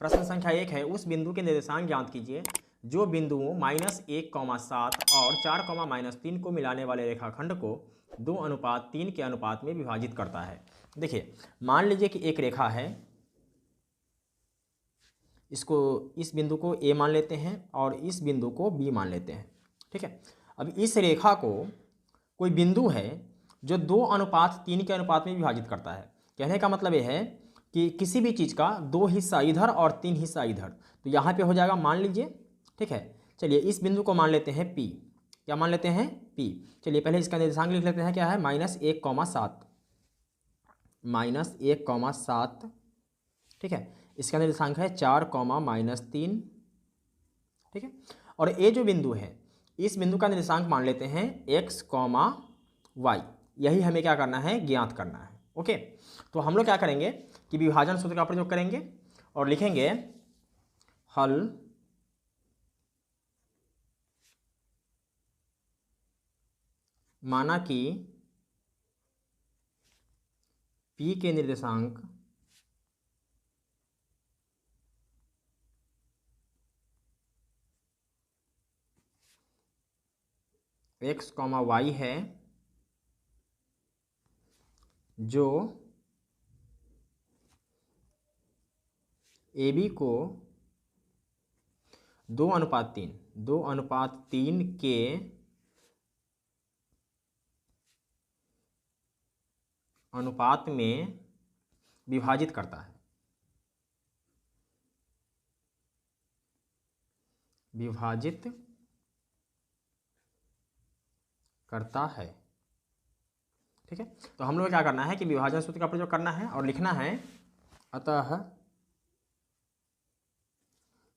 प्रश्न संख्या 1 है, उस बिंदु के निर्देशांक ज्ञात कीजिए जो बिंदुओं -1, 7 और 4, -3 को मिलाने वाले रेखाखंड को 2:3 के अनुपात में विभाजित करता है। देखिए, मान लीजिए कि एक रेखा है, इस बिंदु को ए मान लेते हैं और इस बिंदु को बी मान लेते हैं। ठीक है, अब इस रेखा को कोई बिंदु है जो 2:3 के अनुपात में विभाजित करता है। कहने का मतलब यह है कि किसी भी चीज़ का 2 हिस्सा इधर और 3 हिस्सा इधर, तो यहाँ पे हो जाएगा, मान लीजिए। ठीक है, चलिए इस बिंदु को मान लेते हैं P। क्या मान लेते हैं? P। चलिए पहले इसका निर्देशांक लिख लेते हैं, क्या है? -1, 7। ठीक है, इसका निर्देशांक है 4, -3। ठीक है, और ये जो बिंदु है, इस बिंदु का निर्देशांक मान लेते हैं x, y। यही हमें क्या करना है? ज्ञात करना है। ओके, तो हम लोग क्या करेंगे कि विभाजन सूत्र का प्रयोग करेंगे और लिखेंगे हल माना कि P के निर्देशांक x, y है, जो AB को 2:3 के अनुपात में विभाजित करता है। विभाजित करता है। ठीक है, तो हम लोग क्या करना है कि विभाजन सूत्र का प्रयोग करना है और लिखना है, अतः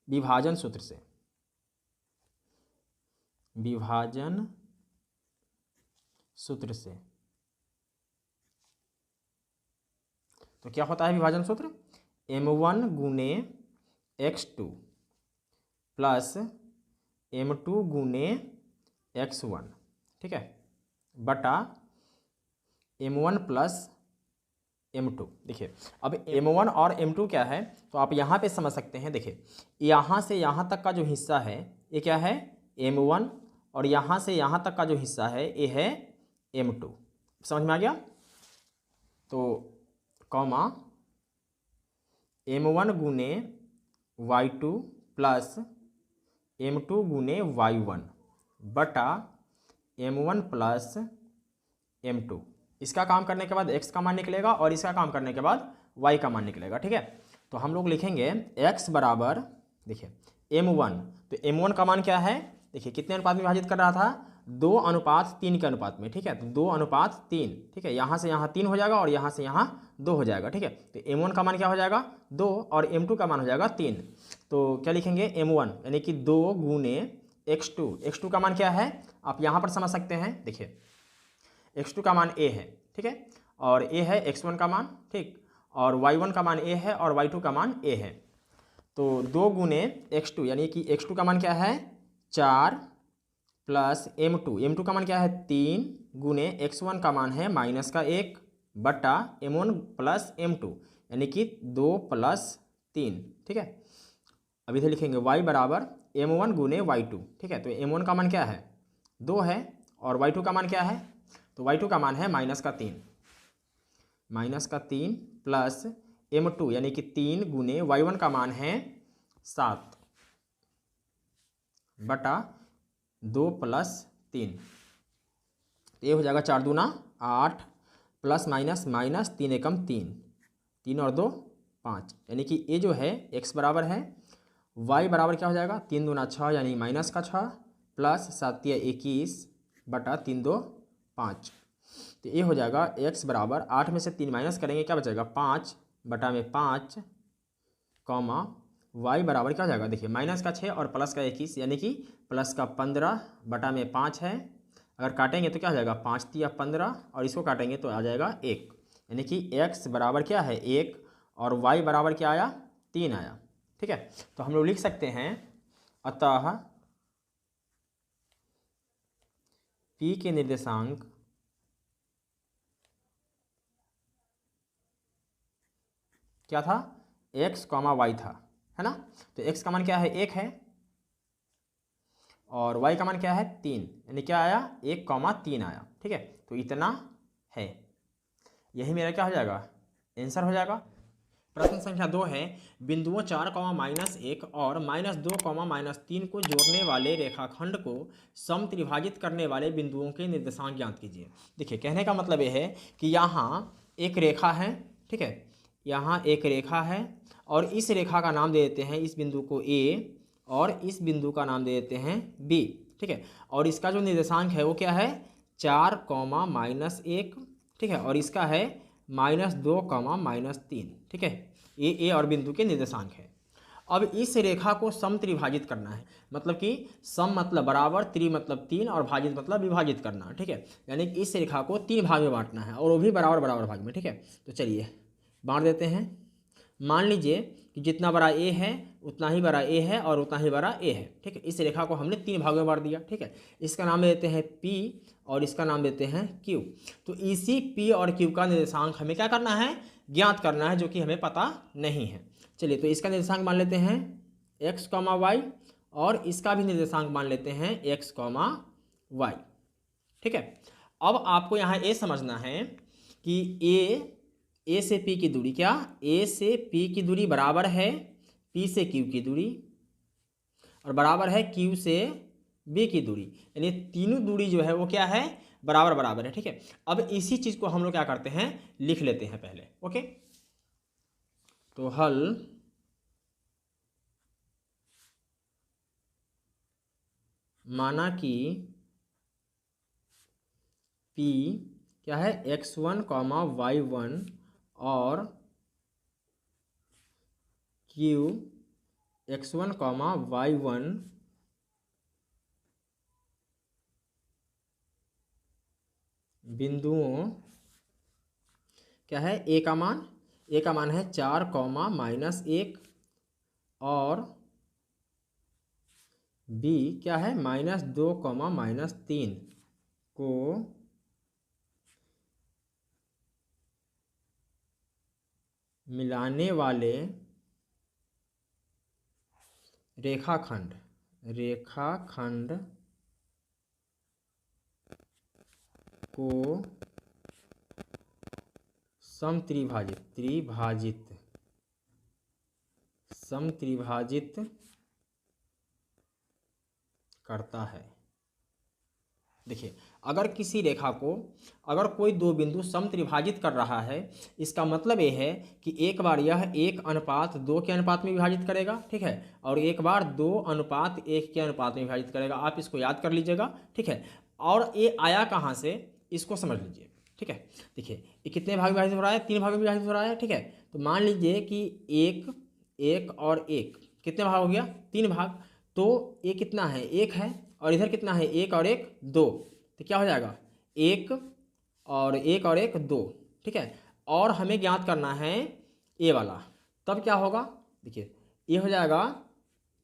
विभाजन सूत्र से तो क्या होता है विभाजन सूत्र? m1 गुने x2 प्लस m2 गुने x1, ठीक है, बटा m1 प्लस m2। देखिए, अब m1 और m2 क्या है, तो आप यहाँ पे समझ सकते हैं। देखिए, यहाँ से यहाँ तक का जो हिस्सा है ये क्या है? m1, और यहाँ से यहाँ तक का जो हिस्सा है ये है m2। समझ में आ गया? तो कॉमा m1 गुने y2 प्लस m2 गुने y1 बटा m1 प्लस m2। इसका काम करने के बाद x का मान निकलेगा और इसका काम करने के बाद y का मान निकलेगा। ठीक है, तो हम लोग लिखेंगे x बराबर, देखिए m1, तो m1 का मान क्या है? देखिए कितने अनुपात में विभाजित कर रहा था? 2:3 के अनुपात में। ठीक है, तो 2:3। ठीक है, यहाँ से यहाँ 3 हो जाएगा और यहाँ से यहाँ 2 हो जाएगा। ठीक है, तो m1 का मान क्या हो जाएगा? 2, और m2 का मान हो जाएगा 3। तो क्या लिखेंगे? m1 यानी कि 2 गुने x2। x2 का मान क्या है आप यहाँ पर समझ सकते हैं। देखिए, x2 का मान a है, ठीक है, और a है x1 का मान, ठीक, और y1 का मान a है और y2 का मान a है। तो 2 गुने x2 यानी कि x2 का मान क्या है? 4 प्लस m2 का मान क्या है? 3 गुने x1 का मान है -1 बटा m1 प्लस m2 यानी कि 2 प्लस 3। ठीक है, अब इधर लिखेंगे y बराबर m1 गुने y2। ठीक है, तो m1 का मान क्या है? 2 है, और y2 का मान क्या है? तो y2 का मान है -3 प्लस m2 यानी कि 3 गुने y1 का मान है 7 बटा 2 प्लस 3। तो ये हो जाएगा 4 दूना 8 प्लस माइनस 3 एकम 3, 3 और 2 5, यानी कि ये जो है x बराबर है, y बराबर क्या हो जाएगा? 3 दूना 6 यानी -6 प्लस 7 या 21 बटा 3 2 5। तो ये हो जाएगा x बराबर 8 में से 3 माइनस करेंगे, क्या बचेगा? 5 बटा में 5 कॉमा y बराबर क्या हो जाएगा? देखिए, -6 और प्लस का 21 यानी कि प्लस का 15 बटा में 5 है। अगर काटेंगे तो क्या हो जाएगा? 5 तिया 15, और इसको काटेंगे तो आ जाएगा 1, यानी कि x बराबर क्या है? 1, और y बराबर क्या आया? 3 आया। ठीक है, तो हम लोग लिख सकते हैं, अतः P के निर्देशांक क्या था? x, y था। है ना। तो x का मान क्या है, 1 है, और y का मान क्या है, 3, यानी क्या आया, 1,3 आया। ठीक है, तो इतना है, यही मेरा क्या हो जाएगा, आंसर हो जाएगा। प्रश्न संख्या 2 है, बिंदुओं 4, -1 और -2, -3 को जोड़ने वाले रेखाखंड को समत्रिभाजित करने वाले बिंदुओं के निर्देशांक ज्ञात कीजिए। देखिए, कहने का मतलब ये है कि यहाँ एक रेखा है, ठीक है, यहाँ एक रेखा है, और इस रेखा का नाम दे देते हैं, इस बिंदु को A, और इस बिंदु का नाम दे देते हैं B। ठीक है, और इसका जो निर्देशांक है वो क्या है, 4, -1, ठीक है, और इसका है -2, -3। ठीक है, ये A और बिंदु के निर्देशांक है। अब इस रेखा को समत्रिभाजित करना है, मतलब कि सम मतलब बराबर, त्रि मतलब 3, और भाजित मतलब विभाजित करना। ठीक है, यानी कि इस रेखा को 3 भाग में बांटना है, और वो भी बराबर बराबर भाग में। ठीक है, तो चलिए बांट देते हैं। मान लीजिए कि जितना बड़ा A है उतना ही बड़ा A है, और उतना ही बड़ा A है। ठीक है, इस रेखा को हमने 3 भागों में बांट दिया। ठीक है, इसका नाम देते हैं P, और इसका नाम देते हैं Q। तो इसी P और Q का निर्देशांक हमें क्या करना है, ज्ञात करना है, जो कि हमें पता नहीं है। चलिए, तो इसका निर्देशांक मान लेते हैं x, y, और इसका भी निर्देशांक मान लेते हैं x, y। ठीक है, अब आपको यहाँ ये समझना है कि A से P की दूरी, क्या A से P की दूरी बराबर है P से Q की दूरी, और बराबर है Q से B की दूरी, यानी तीनों दूरी जो है वो क्या है, बराबर बराबर है। ठीक है, अब इसी चीज़ को हम लोग क्या करते हैं, लिख लेते हैं पहले। ओके, तो हल माना कि P क्या है, x1, y1, और Q x1, y1 बिंदुओं क्या है, A का मान है 4, -1, और B क्या है, -2, -3 को मिलाने वाले रेखाखंड को समत्रिभाजित करता है। देखिए, अगर किसी रेखा को, अगर कोई दो बिंदु समत्रिभाजित कर रहा है, इसका मतलब ये है कि एक बार यह 1:2 के अनुपात में विभाजित करेगा, ठीक है, और एक बार 2:1 के अनुपात में विभाजित करेगा। आप इसको याद कर लीजिएगा। ठीक है, और ये आया कहाँ से, इसको समझ लीजिए। ठीक है, देखिए ये कितने भाग में विभाजित हो रहा है, 3 भाग में विभाजित हो रहा है। ठीक है, तो मान लीजिए कि 1 और 1 कितने भाग हो गया, 3 भाग। तो ये कितना है, 1 है, और इधर कितना है, 1 और 1 2, तो क्या हो जाएगा, 1 और 1 2। ठीक है, और हमें ज्ञात करना है ए वाला, तब क्या होगा, देखिए ये हो जाएगा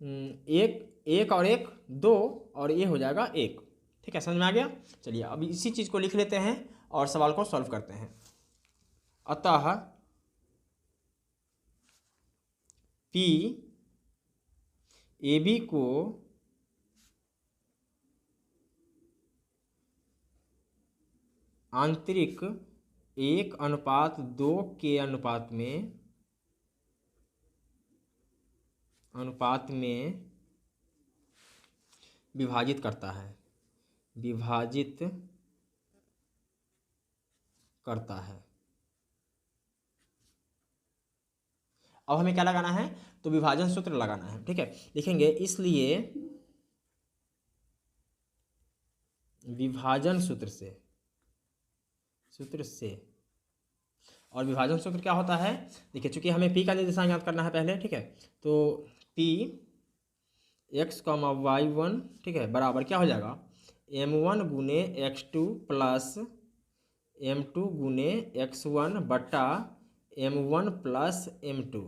1 और 1 2, और ये हो जाएगा 1। ठीक है, समझ में आ गया। चलिए अब इसी चीज़ को लिख लेते हैं और सवाल को सॉल्व करते हैं। अतः P AB को आंतरिक 1:2 के अनुपात में विभाजित करता है, अब हमें क्या लगाना है, तो विभाजन सूत्र लगाना है। ठीक है, लिखेंगे इसलिए विभाजन सूत्र से, और विभाजन सूत्र क्या होता है, देखिए चूंकि हमें P का निर्देशांक ज्ञात करना है पहले। ठीक है, तो P x, y1, ठीक है, बराबर क्या हो जाएगा, m1 गुने x2 प्लस m2 गुने x1 बटा m1 प्लस m2।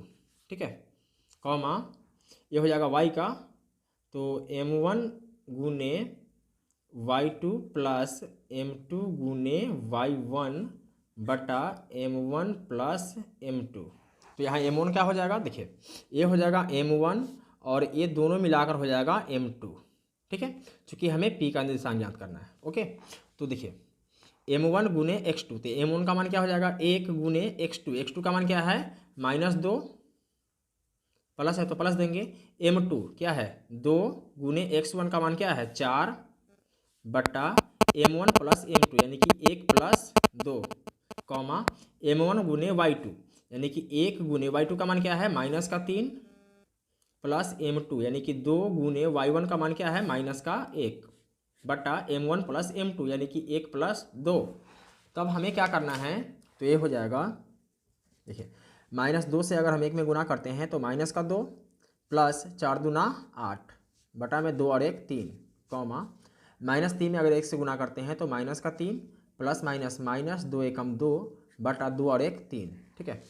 ठीक है, कॉमा ये हो जाएगा y का, तो m1 गुने y2 प्लस m2 गुने y1 बटा m1 प्लस m2। तो यहाँ M1 क्या हो जाएगा, देखिए ये हो जाएगा M1 और ये दोनों मिलाकर हो जाएगा M2, ठीक है, चूँकि हमें P का निर्देशांक ज्ञात करना है। ओके, तो देखिए M1 गुने x2, तो M1 का मान क्या हो जाएगा 1 गुने x2, x2 का मान क्या है -2, प्लस है तो प्लस देंगे। M2 क्या है 2 गुने x1 का मान क्या है 4 बटा M1 प्लस M2 यानी कि 1 प्लस 2 कॉमा M1 गुने y2 यानी कि 1 गुने y2 का मान क्या है -3 प्लस M2 यानी कि 2 गुने y1 का मान क्या है -1 बटा M1 प्लस M2 यानी कि 1 प्लस 2। तब हमें क्या करना है, तो ये हो जाएगा, देखिए -2 से अगर हम 1 में गुना करते हैं तो -2 प्लस 4 दूना 8 बटा में 2 और 1 3 कॉमा -3 में अगर 1 से गुना करते हैं तो -3 प्लस माइनस 2 एकम 2 बटा 2 और 1 3, ठीक है।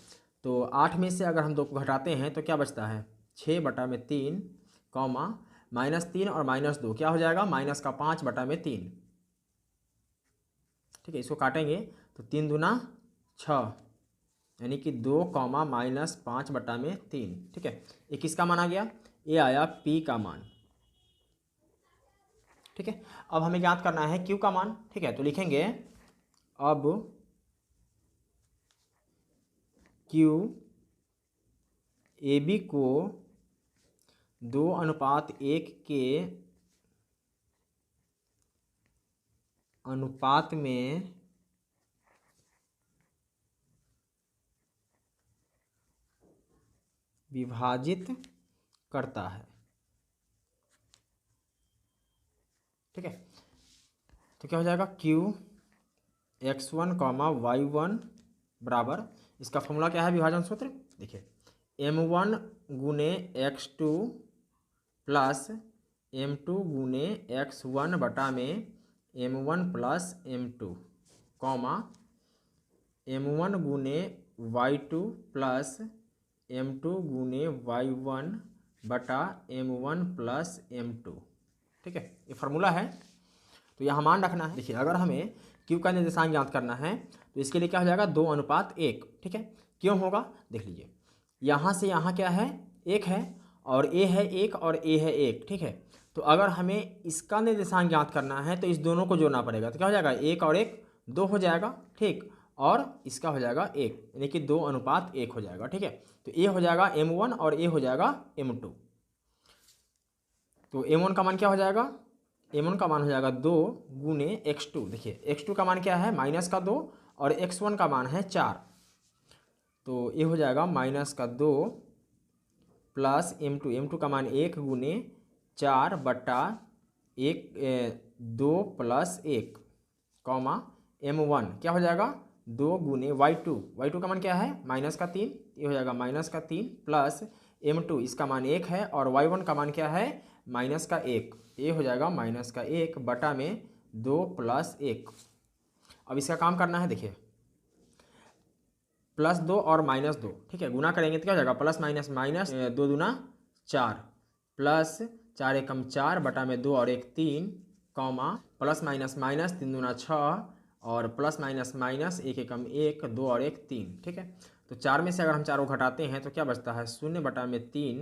तो 8 में से अगर हम 2 को घटाते हैं तो क्या बचता है 6 बटा में 3 कॉमा -3 और -2 क्या हो जाएगा -5 बटा में 3, ठीक है। इसको काटेंगे तो 3 दूना 6 यानी कि 2 कॉमा -5 बटा में 3, ठीक है। ये किसका मान आ गया, ये आया P का मान, ठीक है। अब हमें ज्ञात करना है Q का मान, ठीक है। तो लिखेंगे अब Q AB को 2:1 के अनुपात में विभाजित करता है, ठीक है। तो क्या हो जाएगा Q x1 y1 बराबर, इसका फॉर्मूला क्या है विभाजन सूत्र, देखिए M1 गुने x2 प्लस M2 गुने x1 बटा में M1 plus M2 comma M1 गुने y2 प्लस M2 गुने y1 बटा M1 प्लस M2, ठीक है। ये फार्मूला है, तो यहाँ मान रखना है। देखिए अगर हमें Q का निर्देशांक ज्ञात करना है तो इसके लिए क्या हो जाएगा 2:1, ठीक है। क्यों होगा, देख लीजिए यहाँ से यहाँ क्या है 1 है और A है 1 और A है 1, ठीक है। तो अगर हमें इसका निर्देशांक ज्ञात करना है तो इस दोनों को जोड़ना पड़ेगा, तो क्या हो जाएगा 1 और 1 2 हो जाएगा, ठीक, और इसका हो जाएगा 1 यानी कि 2:1 हो जाएगा, ठीक है। तो A हो जाएगा M1 और A हो जाएगा M2। तो M1 का मान क्या हो जाएगा, M1 का मान हो जाएगा 2 गुने x2, देखिए x2 का मान क्या है -2 और x1 का मान है 4, तो ये हो जाएगा -2 प्लस M2 का मान 1 गुने 4 बटा 2 प्लस 1 कॉमा M1 क्या हो जाएगा 2 गुने y2 का मान क्या है -3, ये हो जाएगा -3 प्लस M2 इसका मान 1 है और y1 का मान क्या है -1, ये हो जाएगा -1 बटा में 2 प्लस 1। अब इसका काम करना है, देखिए +2 और -2, ठीक है, गुना करेंगे तो क्या हो जाएगा प्लस माइनस 2 दूना 4 प्लस 4 एकम 4 बटा में 2 और 1 3 कॉमा प्लस माइनस 3 दूना 6 और प्लस माइनस 1 एकम 1 2 और 1 3, ठीक है। तो 4 में से अगर हम 4 को घटाते हैं तो क्या बचता है 0 बटा में 3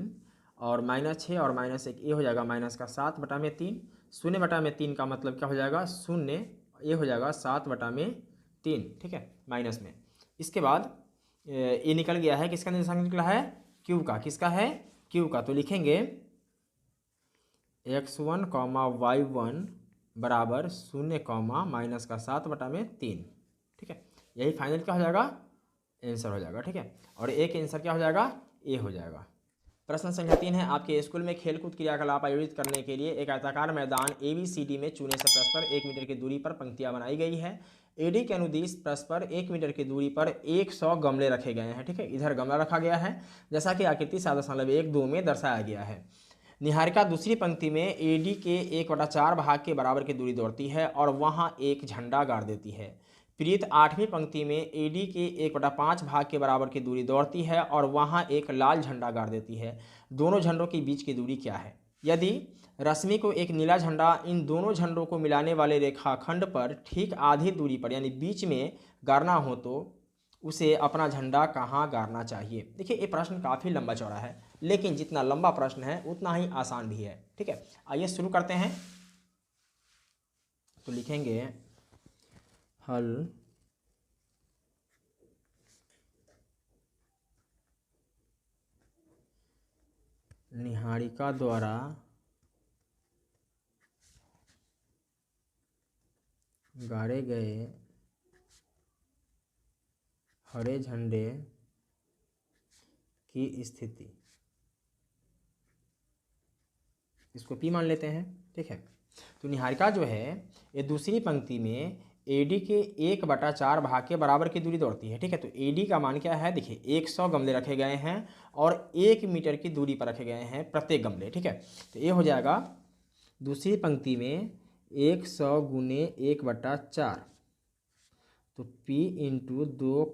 और -6 और -1 ये हो जाएगा -7 बटा में 3, 0 बटा में 3 का मतलब क्या हो जाएगा 0, ये हो जाएगा 7 बटा में 3, ठीक है, माइनस में। इसके बाद ये निकल गया है, किसका निर्देशांक निकला है Q का, किसका है Q का। तो लिखेंगे x1 y1 बराबर 0 -7 बटा में 3, ठीक है। यही फाइनल क्या हो जाएगा आंसर हो जाएगा, ठीक है। और एक आंसर क्या हो जाएगा ए हो जाएगा। प्रश्न संख्या 3 है, आपके स्कूल में खेलकूद क्रियाकलाप आयोजित करने के लिए एक आयताकार मैदान ABCD में चुने से परस्पर 1 मीटर की दूरी पर पंक्तियां बनाई गई है। AD के अनुदिश परस्पर 1 मीटर की दूरी पर 100 गमले रखे गए हैं, ठीक है। इधर गमला रखा गया है जैसा कि आकृति 7.12 में दर्शाया गया है। निहारिका दूसरी पंक्ति में AD के 1/4 भाग के बराबर की दूरी दौड़ती है और वहाँ एक झंडा गाड़ देती है। प्रीत 8वीं पंक्ति में AD के 1/5 भाग के बराबर की दूरी दौड़ती है और वहाँ एक लाल झंडा गाड़ देती है। दोनों झंडों के बीच की दूरी क्या है। यदि रश्मि को एक नीला झंडा इन दोनों झंडों को मिलाने वाले रेखाखंड पर ठीक आधी दूरी पर यानी बीच में गाड़ना हो तो उसे अपना झंडा कहाँ गाड़ना चाहिए। देखिए ये प्रश्न काफ़ी लंबा चौड़ा है, लेकिन जितना लंबा प्रश्न है उतना ही आसान भी है। ठीक है, आइए शुरू करते हैं। तो लिखेंगे हल निहारिका द्वारा गाड़े गए हरे झंडे की स्थिति, इसको पी मान लेते हैं। ठीक है, तो निहारिका जो है ये दूसरी पंक्ति में एडी के 1/4 भाग के बराबर की दूरी दौड़ती है। ठीक है, तो एडी का मान क्या है, देखिए 100 गमले रखे गए हैं और 1 मीटर की दूरी पर रखे गए हैं प्रत्येक गमले। ठीक है, तो ये हो जाएगा दूसरी पंक्ति में 100 गुने 1/4, तो P इंटू 2,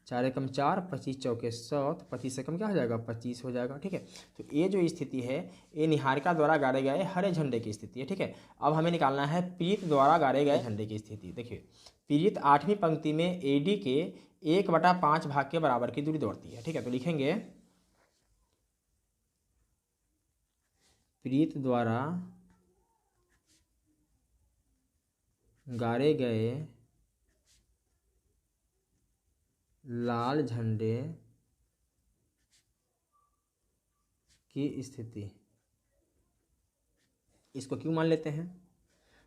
4 एकम 4, 25 चौके 100, तो 25 एकम क्या हो जाएगा, 25 हो जाएगा। ठीक है, तो ये जो स्थिति है ये निहारिका द्वारा गाड़े गए हरे झंडे की स्थिति है। ठीक है, अब हमें निकालना है पीड़ित द्वारा गाड़े गए झंडे की स्थिति। देखिए पीड़ित 8वीं पंक्ति में एडी के 1/5 भाग के बराबर की दूरी दौड़ती है। ठीक है, तो लिखेंगे पीड़ित द्वारा गाड़े गए लाल झंडे की स्थिति, इसको क्यों मान लेते हैं,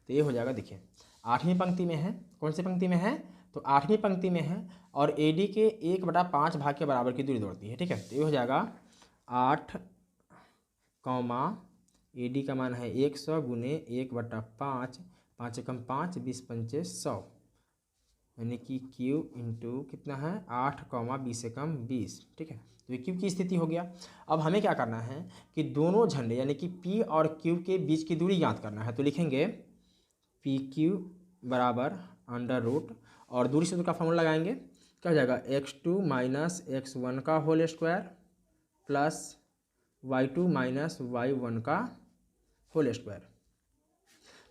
तो ये हो जाएगा। देखिए 8वीं पंक्ति में है, कौन सी पंक्ति में है, तो 8वीं पंक्ति में है और एडी के 1/5 भाग के बराबर की दूरी दौड़ती है। ठीक है, तो ये हो जाएगा 8, एडी का मान है 100 गुने 1/5, 5 एकम 5, 20 पंचे 100, यानी कि क्यू इंटू कितना है 8, 20 एकम 20। ठीक है, तो ये क्यू की स्थिति हो गया। अब हमें क्या करना है कि दोनों झंडे यानी कि पी और क्यू के बीच की दूरी ज्ञात करना है। तो लिखेंगे पी क्यू बराबर अंडर रूट, और दूरी सूत्र का फॉर्मूला लगाएंगे, क्या हो जाएगा x2 माइनस x1 का whole square plus y2 minus y1 का होल स्क्वायर।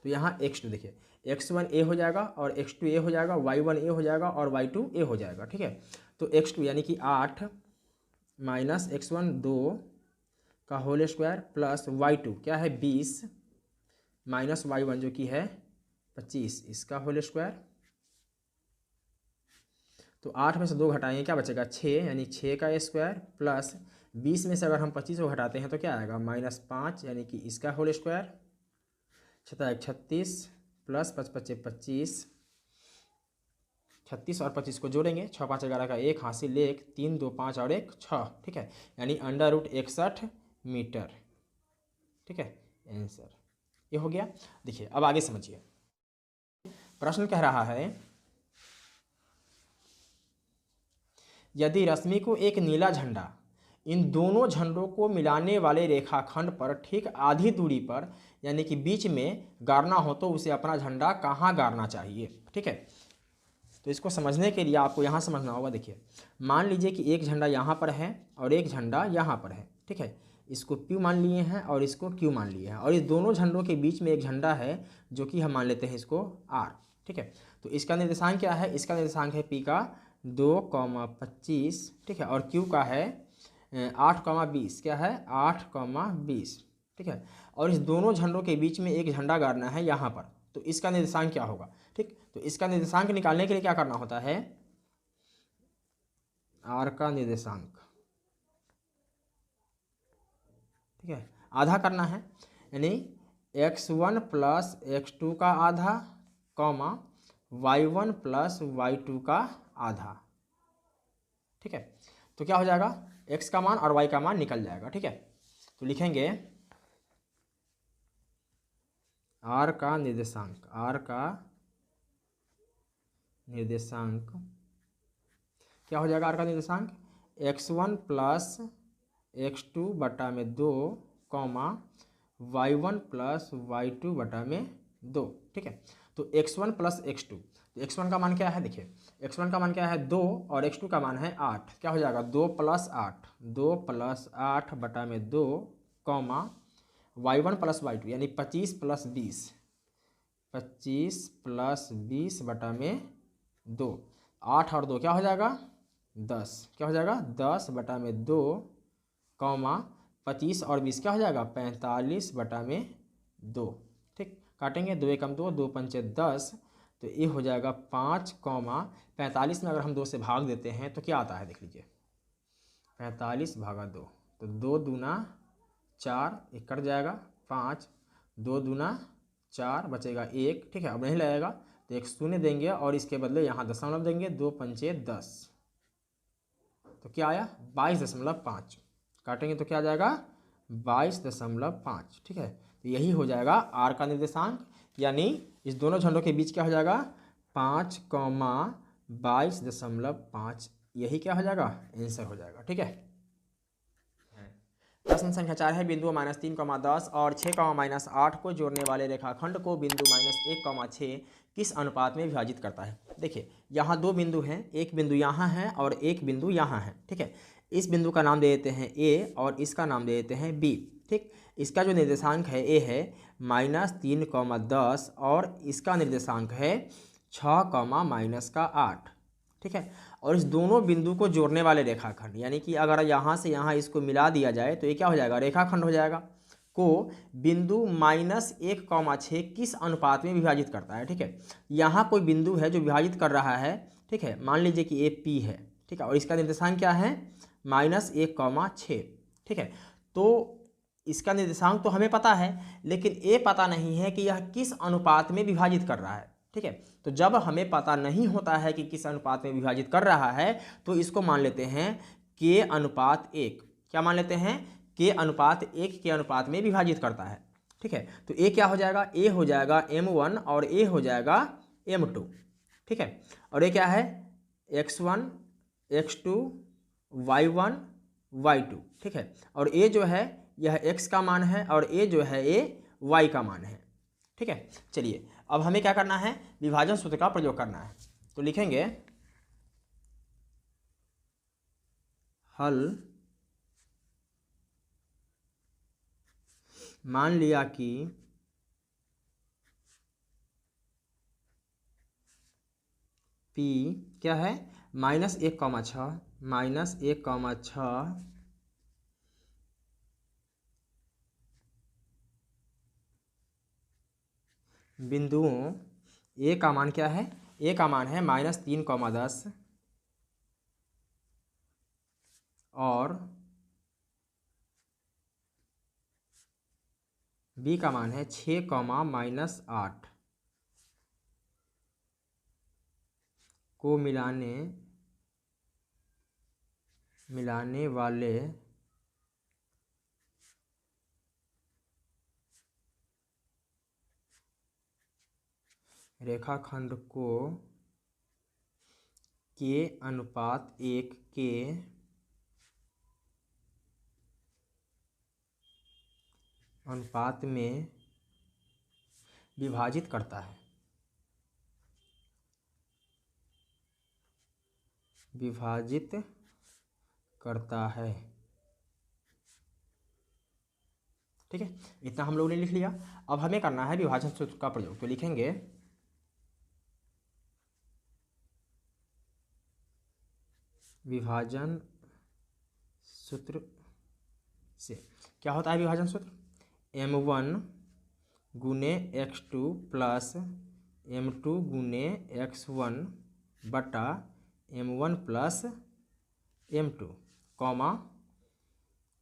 तो यहाँ x2 देखिए x1 a हो जाएगा और x2 a हो जाएगा, y1 a हो जाएगा और y2 a हो जाएगा। ठीक है, तो x2 यानी कि 8 माइनस x1 2 का होल स्क्वायर प्लस y2 क्या है 20 माइनस y1 जो कि है 25 इसका होल स्क्वायर। तो 8 में से 2 घटाएंगे क्या बचेगा 6, यानी 6 का स्क्वायर प्लस 20 में से अगर हम 25 को घटाते हैं तो क्या आएगा -5, यानी कि इसका होल स्क्वायर। 36 प्लस 5 × 5 = 25, 36 और 25 को जोड़ेंगे, 6 × 5 = 11 का 1 हासिल 1, 3 2 5 और 1 6। ठीक है, यानी अंडर रूट 61 मीटर। ठीक है, आंसर ये हो गया। देखिए अब आगे समझिए, प्रश्न कह रहा है यदि रश्मि को एक नीला झंडा इन दोनों झंडों को मिलाने वाले रेखाखंड पर ठीक आधी दूरी पर यानी कि बीच में गाड़ना हो तो उसे अपना झंडा कहाँ गाड़ना चाहिए। ठीक है, तो इसको समझने के लिए आपको यहाँ समझना होगा। देखिए मान लीजिए कि एक झंडा यहाँ पर है और एक झंडा यहाँ पर है। ठीक है, इसको P मान लिए हैं और इसको Q मान लिए हैं, और इस दोनों झंडों के बीच में एक झंडा है जो कि हम मान लेते हैं इसको R। ठीक है, तो इसका निर्देशांक क्या है, इसका निर्देशांक है P का 2,25। ठीक है, और Q का है 8,20, क्या है 8,20। ठीक है, और इस दोनों झंडों के बीच में एक झंडा गाड़ना है यहाँ पर, तो इसका निर्देशांक क्या होगा। ठीक, तो इसका निर्देशांक निकालने के लिए क्या करना होता है, R का निर्देशांक, ठीक है, आधा करना है, यानी x1 प्लस x2 का आधा, y1 प्लस y2 का आधा। ठीक है, तो क्या हो जाएगा x का मान और y का मान निकल जाएगा। ठीक है, तो लिखेंगे R का निर्देशांक, R का निर्देशांक क्या हो जाएगा, R का निर्देशांक x1 प्लस x2 बटा में 2, y1 प्लस y2 बटा में 2। ठीक है, तो x1 प्लस x2, तो x1 का मान क्या है, देखिए x1 का मान क्या है 2 और x2 का मान है 8, क्या हो जाएगा 2 + 8, 2 + 8 बटा में 2, y1 प्लस y2 यानी 25 + 20, 25 + 20 बटा में 2। 8 और 2 क्या हो जाएगा 10, क्या हो जाएगा 10 बटा में 2 कॉमा 25 और 20 क्या हो जाएगा 45 बटा में 2। ठीक, काटेंगे 2 एकम 2, 2 पंचे 10, तो ये हो जाएगा 5 कॉमा 45 में अगर हम 2 से भाग देते हैं तो क्या आता है देख लीजिए 45 भागा 2, तो 2 दूना 4, एक कट जाएगा 5, 2 दूना 4 बचेगा 1। ठीक है, अब नहीं लगेगा तो एक शून्य देंगे और इसके बदले यहाँ दशमलव देंगे, 2 पंचे 10, तो क्या आया 22.5। काटेंगे तो क्या आ जाएगा 22.5। ठीक है, तो यही हो जाएगा आर का निर्देशांक, यानी इस दोनों झंडों के बीच क्या हो जाएगा 5 कॉमा 22.5, यही क्या हो जाएगा आंसर हो जाएगा। ठीक है, प्रश्न संख्या 4 है, बिंदु -3, 10 और 6, -8 को जोड़ने वाले रेखाखंड को बिंदु -1, 6 किस अनुपात में विभाजित करता है। देखिए यहाँ दो बिंदु हैं, एक बिंदु यहाँ है और एक बिंदु यहाँ है। ठीक है, इस बिंदु का नाम दे देते हैं ए और इसका नाम दे देते हैं बी। ठीक, इसका जो निर्देशांक है ए है -3, 10 और इसका निर्देशांक है 6, -8। ठीक है, और इस दोनों बिंदु को जोड़ने वाले रेखाखंड, यानी कि अगर यहाँ से यहाँ इसको मिला दिया जाए तो ये क्या हो जाएगा रेखाखंड हो जाएगा, को बिंदु -1, 6 किस अनुपात में विभाजित करता है। ठीक है, यहाँ कोई बिंदु है जो विभाजित कर रहा है। ठीक है, मान लीजिए कि ए पी है। ठीक है, और इसका निर्देशांक क्या है -1, 6। ठीक है, तो इसका निर्देशांक तो हमें पता है, लेकिन ये पता नहीं है कि यह किस अनुपात में विभाजित कर रहा है। ठीक है, तो जब हमें पता नहीं होता है कि किस अनुपात में विभाजित कर रहा है तो इसको मान लेते हैं k/1। क्या मान लेते हैं k/1 के अनुपात में विभाजित करता है। ठीक है, तो ए क्या हो जाएगा, ए हो जाएगा m1 और ए हो जाएगा m2। ठीक है, और ये क्या है x1, x2, y1, y2। ठीक है, और ए जो है यह x का मान है और ए जो है ये y का मान है। ठीक है, चलिए अब हमें क्या करना है, विभाजन सूत्र का प्रयोग करना है। तो लिखेंगे हल, मान लिया कि P क्या है -1, 6 बिंदुओं ए का मान क्या है, ए का मान है -3, 10 और बी का मान है 6, -8 को मिलाने वाले रेखाखंड को k/1 के अनुपात में विभाजित करता है। ठीक है, इतना हम लोगों ने लिख लिया। अब हमें करना है विभाजन सूत्र का प्रयोग। तो लिखेंगे विभाजन सूत्र से क्या होता है विभाजन सूत्र, m1 गुने x2 प्लस m2 गुने x1 बटा m1 plus m2 comma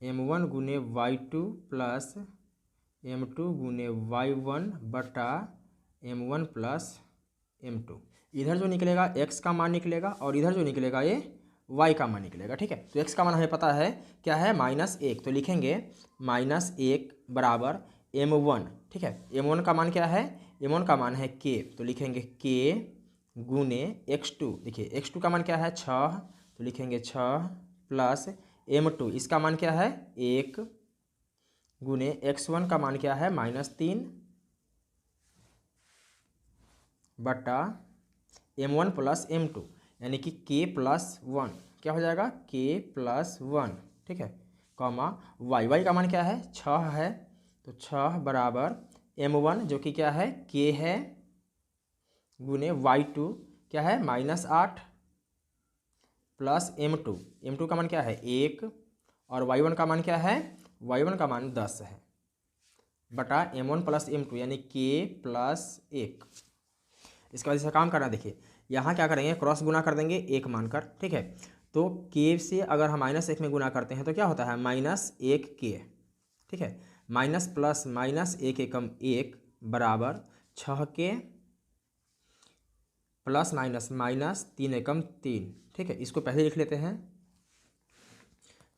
m1 गुने y2 प्लस m2 गुने y1 बटा m1 प्लस m2। इधर जो निकलेगा x का मान निकलेगा और इधर जो निकलेगा ये y का मान निकलेगा। ठीक है, तो x का मान हमें पता है क्या है -1, तो लिखेंगे -1 बराबर m1। ठीक है, m1 का मान क्या है, m1 का मान है k, तो लिखेंगे k गुने x2। देखिए x2 का मान क्या है 6, तो लिखेंगे 6 प्लस m2 इसका मान क्या है 1 गुने x1 का मान क्या है -3 बटा m1 प्लस m2, यानी कि k+1 क्या हो जाएगा k+1। ठीक है, कॉमा y का मान क्या है 6 है, तो 6 बराबर m1 जो कि क्या है k है गुने y2 क्या है -8 प्लस M2 का मान क्या है 1 और y1 का मान क्या है, y1 का मान 10 है, बटा M1 प्लस M2 यानी k प्लस 1। इसके बाद इसका काम करना, देखिए यहाँ क्या करेंगे, क्रॉस गुना कर देंगे एक मानकर, ठीक है। तो k से अगर हम -1 में गुना करते हैं तो क्या होता है -1k, ठीक है। माइनस प्लस माइनस 1 एकम 1 बराबर 6k प्लस माइनस माइनस 3 एकम 3, ठीक है। इसको पहले लिख लेते हैं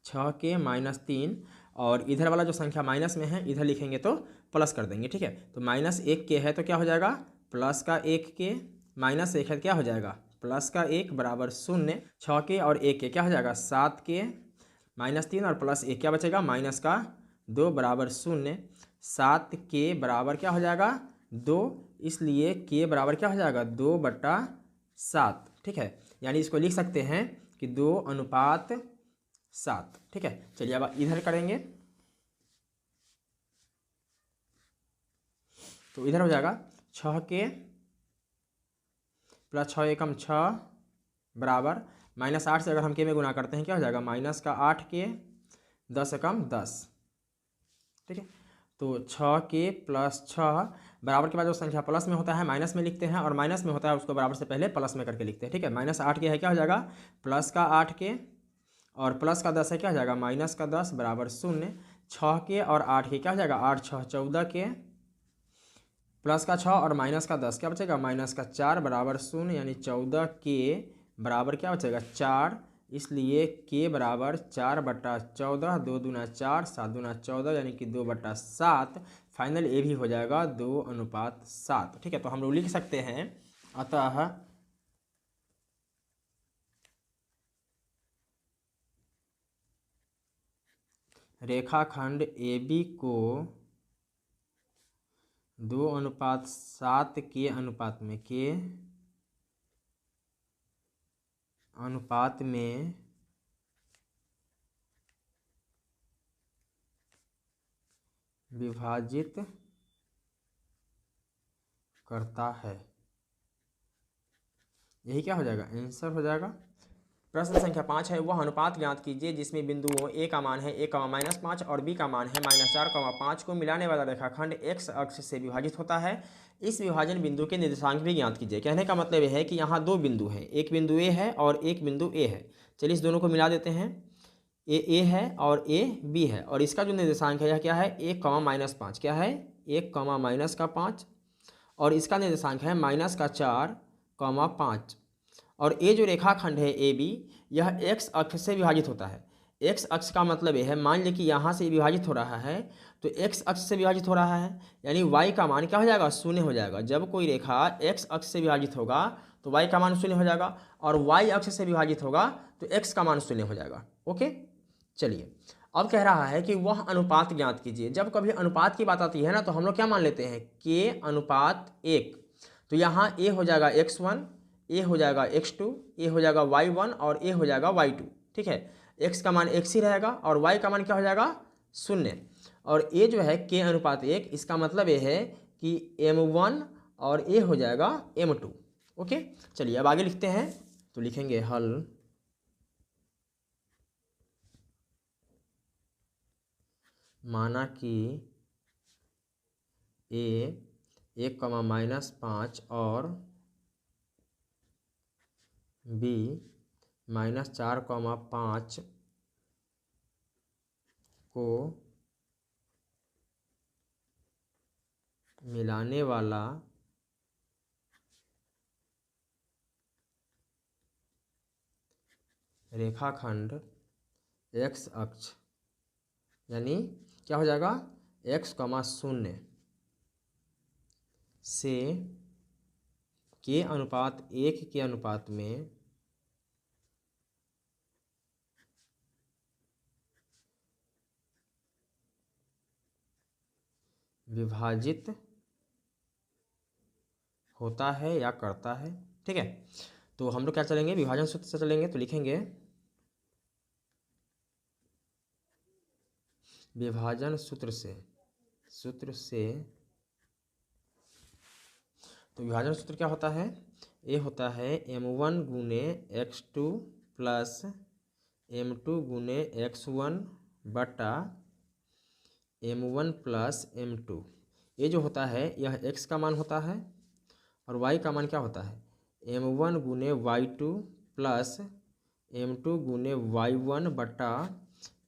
6k माइनस 3, और इधर वाला जो संख्या माइनस में है इधर लिखेंगे तो प्लस कर देंगे, ठीक है। तो -1k है तो क्या हो जाएगा प्लस का 1k, -1 है तो क्या हो जाएगा प्लस का 1 बराबर 0। 6k और 1k क्या हो जाएगा 7k, -3 और प्लस 1 क्या बचेगा माइनस का 2 बराबर 0। 7k बराबर क्या हो जाएगा 2, इसलिए k बराबर क्या हो जाएगा 2/7, ठीक है। यानी इसको लिख सकते हैं कि 2:7, ठीक है। चलिए अब इधर करेंगे तो इधर हो जाएगा 6k प्लस 6 एकम 6 बराबर -8 से अगर हम k में गुना करते हैं क्या हो जाएगा माइनस का 8k 10 एकम 10, ठीक है। तो 6k प्लस 6 बराबर के बाद जो संख्या प्लस में होता है माइनस में लिखते हैं, और माइनस में होता है उसको बराबर से पहले प्लस में करके लिखते हैं, ठीक है। -8k है क्या हो जाएगा प्लस का 8k, और प्लस का 10 है क्या हो जाएगा माइनस का 10 बराबर 0। 6k और 8k क्या हो जाएगा 8 6 14k, प्लस का 6 और माइनस का 10 क्या बचेगा माइनस का 4 बराबर 0, यानी 14k बराबर क्या बचेगा 4, इसलिए k बराबर 4/14, 2 दूना 4 7 दूना 14 यानी कि 2/7। फाइनल ये भी हो जाएगा 2:7, ठीक है। तो हम लोग लिख सकते हैं अतः रेखाखंड AB को 2:7 के अनुपात में विभाजित करता है। यही क्या हो जाएगा आंसर हो जाएगा। प्रश्न संख्या 5 है, वह अनुपात ज्ञात कीजिए जिसमें बिंदुओं A का मान है 1, -5 और B का मान है -4, को मिलाने वाला रेखाखंड x अक्ष से विभाजित होता है। इस विभाजन बिंदु के निर्देशांक भी ज्ञात कीजिए। कहने का मतलब यह है कि यहाँ दो बिंदु हैं, एक बिंदु A है और एक बिंदु A है। चलिए इस दोनों को मिला देते हैं, A है और A B है, और इसका जो निर्देशांक है यह क्या है 1, -5, क्या है 1, -5, और इसका निर्देशांक है -4, 5। और ये जो रेखाखंड है ए बी यह x अक्ष से विभाजित होता है। x अक्ष का मतलब यह है, मान लीजिए कि यहाँ से विभाजित हो रहा है तो x अक्ष से विभाजित हो रहा है, यानी y का मान क्या हो जाएगा 0 हो जाएगा। जब कोई रेखा x अक्ष से विभाजित होगा तो y का मान 0 हो जाएगा, और y अक्ष से विभाजित होगा तो x का मान 0 हो जाएगा। ओके, चलिए अब कह रहा है कि वह अनुपात ज्ञात कीजिए। जब कभी अनुपात की बात आती है ना तो हम लोग क्या मान लेते हैं k/1। तो यहाँ a हो जाएगा x1, a हो जाएगा x2, a हो जाएगा y1 और a हो जाएगा y2, ठीक है। x का मान x ही रहेगा और y का मान क्या हो जाएगा 0, और a जो है k/1, इसका मतलब ये है कि m1 और a हो जाएगा m2। ओके, चलिए अब आगे लिखते हैं, तो लिखेंगे हल माना कि a 1, और b -4, 5 को मिलाने वाला रेखाखंड x अक्ष यानी क्या हो जाएगा x, 0 से k/1 के अनुपात में विभाजित होता है या करता है, ठीक है। तो हम लोग क्या चलेंगे विभाजन सूत्र से चलेंगे, तो लिखेंगे विभाजन सूत्र से तो विभाजन सूत्र क्या होता है, ये होता है m1 × x2 प्लस m2 गुने x1 बटा m1 प्लस m2। ये जो होता है यह x का मान होता है और y का मान क्या होता है m1 गुने y2 प्लस m2 गुने y1 बटा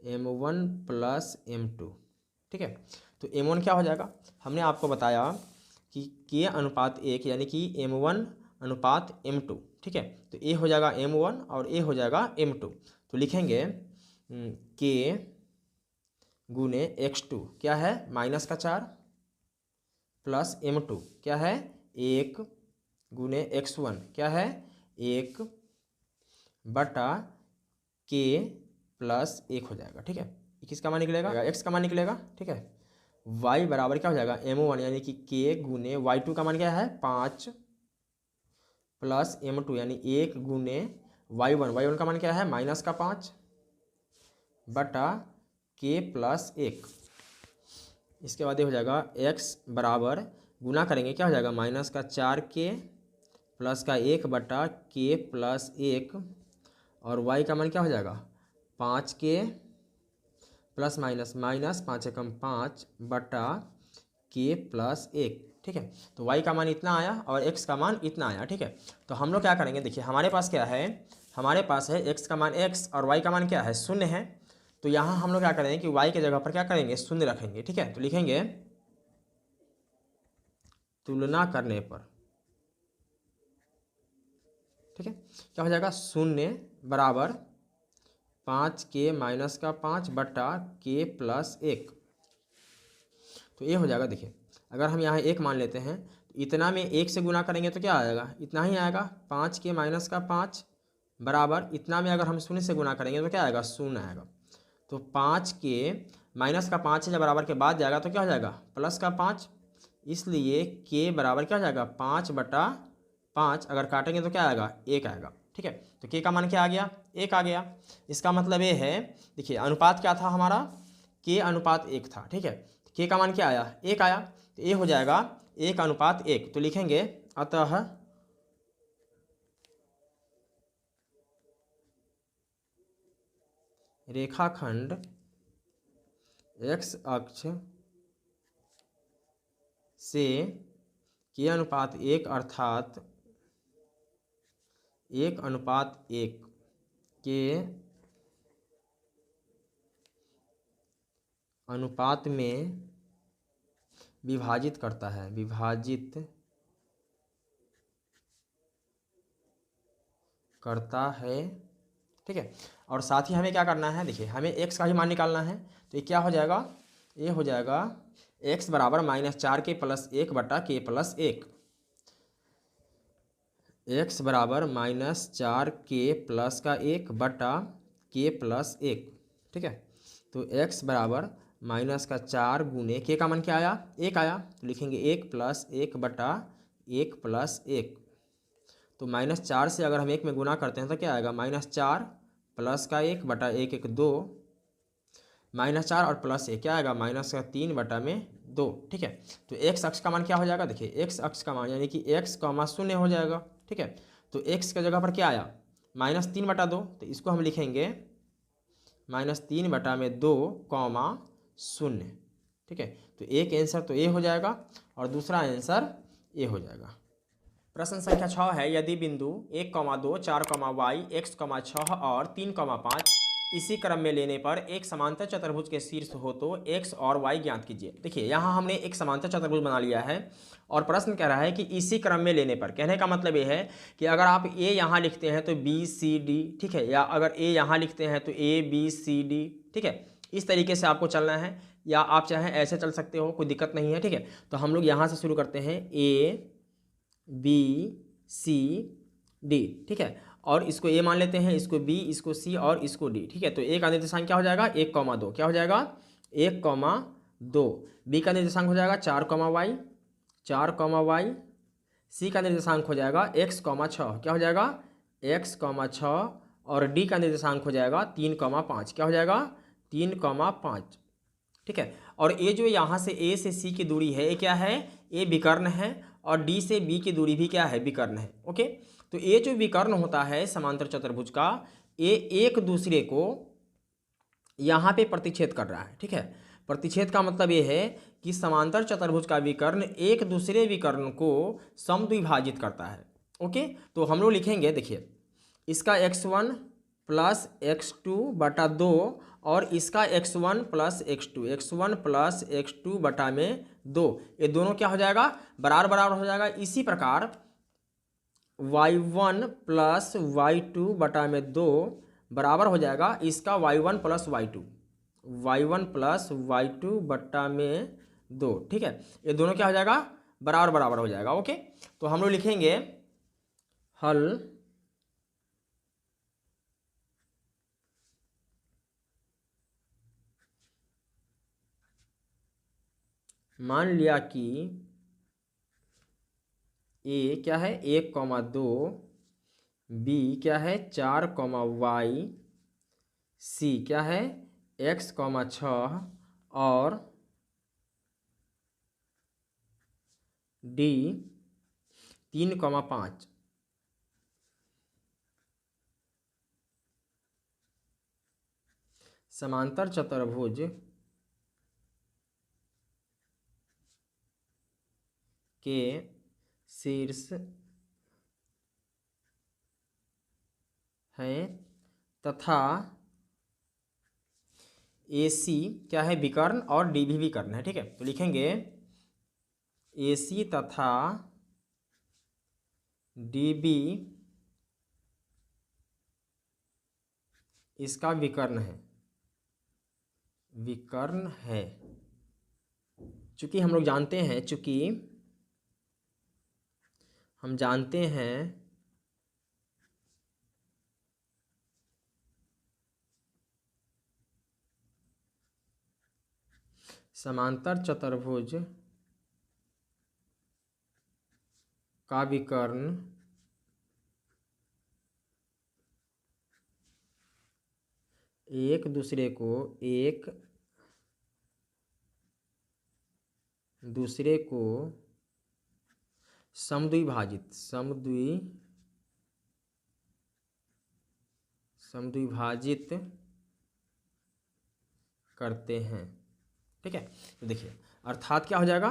m1 प्लस m2। ठीक है, तो m1 क्या हो जाएगा, हमने आपको बताया कि k अनुपात 1 यानी कि m1 अनुपात m2। ठीक है, तो a हो जाएगा m1 और a हो जाएगा m2। तो लिखेंगे k गुने x2 क्या है -4 प्लस m2 क्या है 1 गुने x1 क्या है 1 बटा k प्लस 1 हो जाएगा। ठीक है, किसका मान निकलेगा, x का मान निकलेगा। ठीक है, y बराबर क्या हो जाएगा m1 यानी कि k गुने y2 का मान क्या है 5 प्लस m2 यानी 1 गुने y1 का मान क्या है -5 बटा k प्लस 1। इसके बाद ये हो जाएगा x बराबर गुना करेंगे क्या हो जाएगा -4k प्लस का 1 बटा k प्लस 1 और y का मान क्या हो जाएगा 5k प्लस माइनस 5 एकम 5 बटा k प्लस 1। ठीक है, तो y का मान इतना आया और x का मान इतना आया। ठीक है, तो हम लोग क्या करेंगे, देखिए हमारे पास क्या है, हमारे पास है x का मान x और y का मान क्या है 0 है। तो यहाँ हम लोग क्या करेंगे कि y के जगह पर क्या करेंगे 0 रखेंगे। ठीक है, तो लिखेंगे तुलना करने पर। ठीक है, क्या हो जाएगा 0 बराबर 5k माइनस का 5 बटा k प्लस 1। तो ये हो जाएगा, देखिए अगर हम यहाँ 1 मान लेते हैं तो इतना में 1 से गुना करेंगे तो क्या आएगा इतना ही आएगा 5k माइनस का 5 बराबर इतना में अगर हम 0 से गुना करेंगे तो क्या आएगा 0 आएगा। तो 5k माइनस का 5 है बराबर के बाद जाएगा तो क्या हो जाएगा प्लस का 5, इसलिए k बराबर क्या हो जाएगा 5 बटा 5 अगर काटेंगे तो क्या आएगा 1 आएगा। ठीक है, तो k का मान क्या आ गया 1 आ गया। इसका मतलब ये है, देखिए अनुपात क्या था हमारा k अनुपात 1 था। ठीक है, k का मान क्या आया 1 आया, तो ये हो जाएगा 1 अनुपात 1। तो लिखेंगे अतः रेखाखंड x अक्ष से k अनुपात 1 अर्थात 1 अनुपात 1 के अनुपात में विभाजित करता है, विभाजित करता है। ठीक है, और साथ ही हमें क्या करना है, देखिए हमें x का ही मान निकालना है। तो ये क्या हो जाएगा, ये हो जाएगा x बराबर -4k प्लस 1 बटा k प्लस 1। x बराबर -4k प्लस का 1 बटा k प्लस 1। ठीक है, तो x बराबर -4 गुने k का मान क्या आया 1 आया, तो लिखेंगे 1 प्लस 1 बटा 1 प्लस 1। तो -4 से अगर हम 1 में गुना करते हैं तो क्या आएगा -4 प्लस का 1 बटा 1 1 2 -4 और प्लस 1 क्या आएगा -3 बटा में 2। ठीक है, तो x अक्ष का मान क्या हो जाएगा, देखिए x अक्ष का मान यानी कि x, 0 हो जाएगा। ठीक है, तो x के जगह पर क्या आया -3 बटा 2, तो इसको हम लिखेंगे -3 बटा में 2 0। ठीक है, तो एक आंसर तो ए हो जाएगा और दूसरा आंसर ए हो जाएगा। प्रश्न संख्या 6 है, यदि बिंदु 1, 2, 4, y, x, 6 और 3, 5 इसी क्रम में लेने पर एक समांतर चतुर्भुज के शीर्ष हो तो x और y ज्ञात कीजिए। देखिए यहाँ हमने एक समांतर चतुर्भुज बना लिया है और प्रश्न कह रहा है कि इसी क्रम में लेने पर, कहने का मतलब ये है कि अगर आप a यहाँ लिखते हैं तो b c d, ठीक है, या अगर a यहाँ लिखते हैं तो a b c d, ठीक है, इस तरीके से आपको चलना है, या आप चाहें ऐसे चल सकते हो, कोई दिक्कत नहीं है। ठीक है, तो हम लोग यहाँ से शुरू करते हैं a b c d, ठीक है, और इसको a मान लेते हैं, इसको b, इसको c और इसको d। ठीक है, तो a का निर्देशांक क्या हो जाएगा 1, 2, क्या हो जाएगा 1, 2। b का निर्देशांक हो जाएगा 4, y, 4, y। c का निर्देशांक हो जाएगा x, 6, क्या हो जाएगा x, 6 और d का निर्देशांक हो जाएगा 3, 5, क्या हो जाएगा 3, 5। ठीक है, और ये जो यहाँ से a से c की दूरी है ये क्या है, a विकर्ण है और d से b की दूरी भी क्या है विकर्ण है। ओके, तो ये जो विकर्ण होता है समांतर चतुर्भुज का, ये एक दूसरे को यहाँ पे प्रतिच्छेद कर रहा है। ठीक है, प्रतिच्छेद का मतलब ये है कि समांतर चतुर्भुज का विकर्ण एक दूसरे विकर्ण को समद्विभाजित करता है। ओके, तो हम लोग लिखेंगे, देखिए इसका x1 प्लस x2 बटा 2 और इसका x1 plus x1 plus x2 बटा में 2, ये दोनों क्या हो जाएगा, बराबर बराबर हो जाएगा। इसी प्रकार y1 प्लस y2 बटा में 2 बराबर हो जाएगा इसका y1 plus y1 plus y2 बटा में 2। ठीक है, ये दोनों क्या हो जाएगा, बराबर बराबर हो जाएगा। ओके, तो हम लोग लिखेंगे हल मान लिया कि ए क्या है 1,2, बी क्या है 4, y, सी क्या है x, 6 और डी 3,5। समांतर चतुर्भुज के शीर्ष हैं तथा AC क्या है विकर्ण और DB विकर्ण है। ठीक है, तो लिखेंगे AC तथा DB इसका विकर्ण है। चूंकि हम लोग जानते हैं, समांतर चतुर्भुज का विकर्ण एक दूसरे को समद्विभाजित करते हैं। ठीक है, तो देखिए अर्थात क्या हो जाएगा,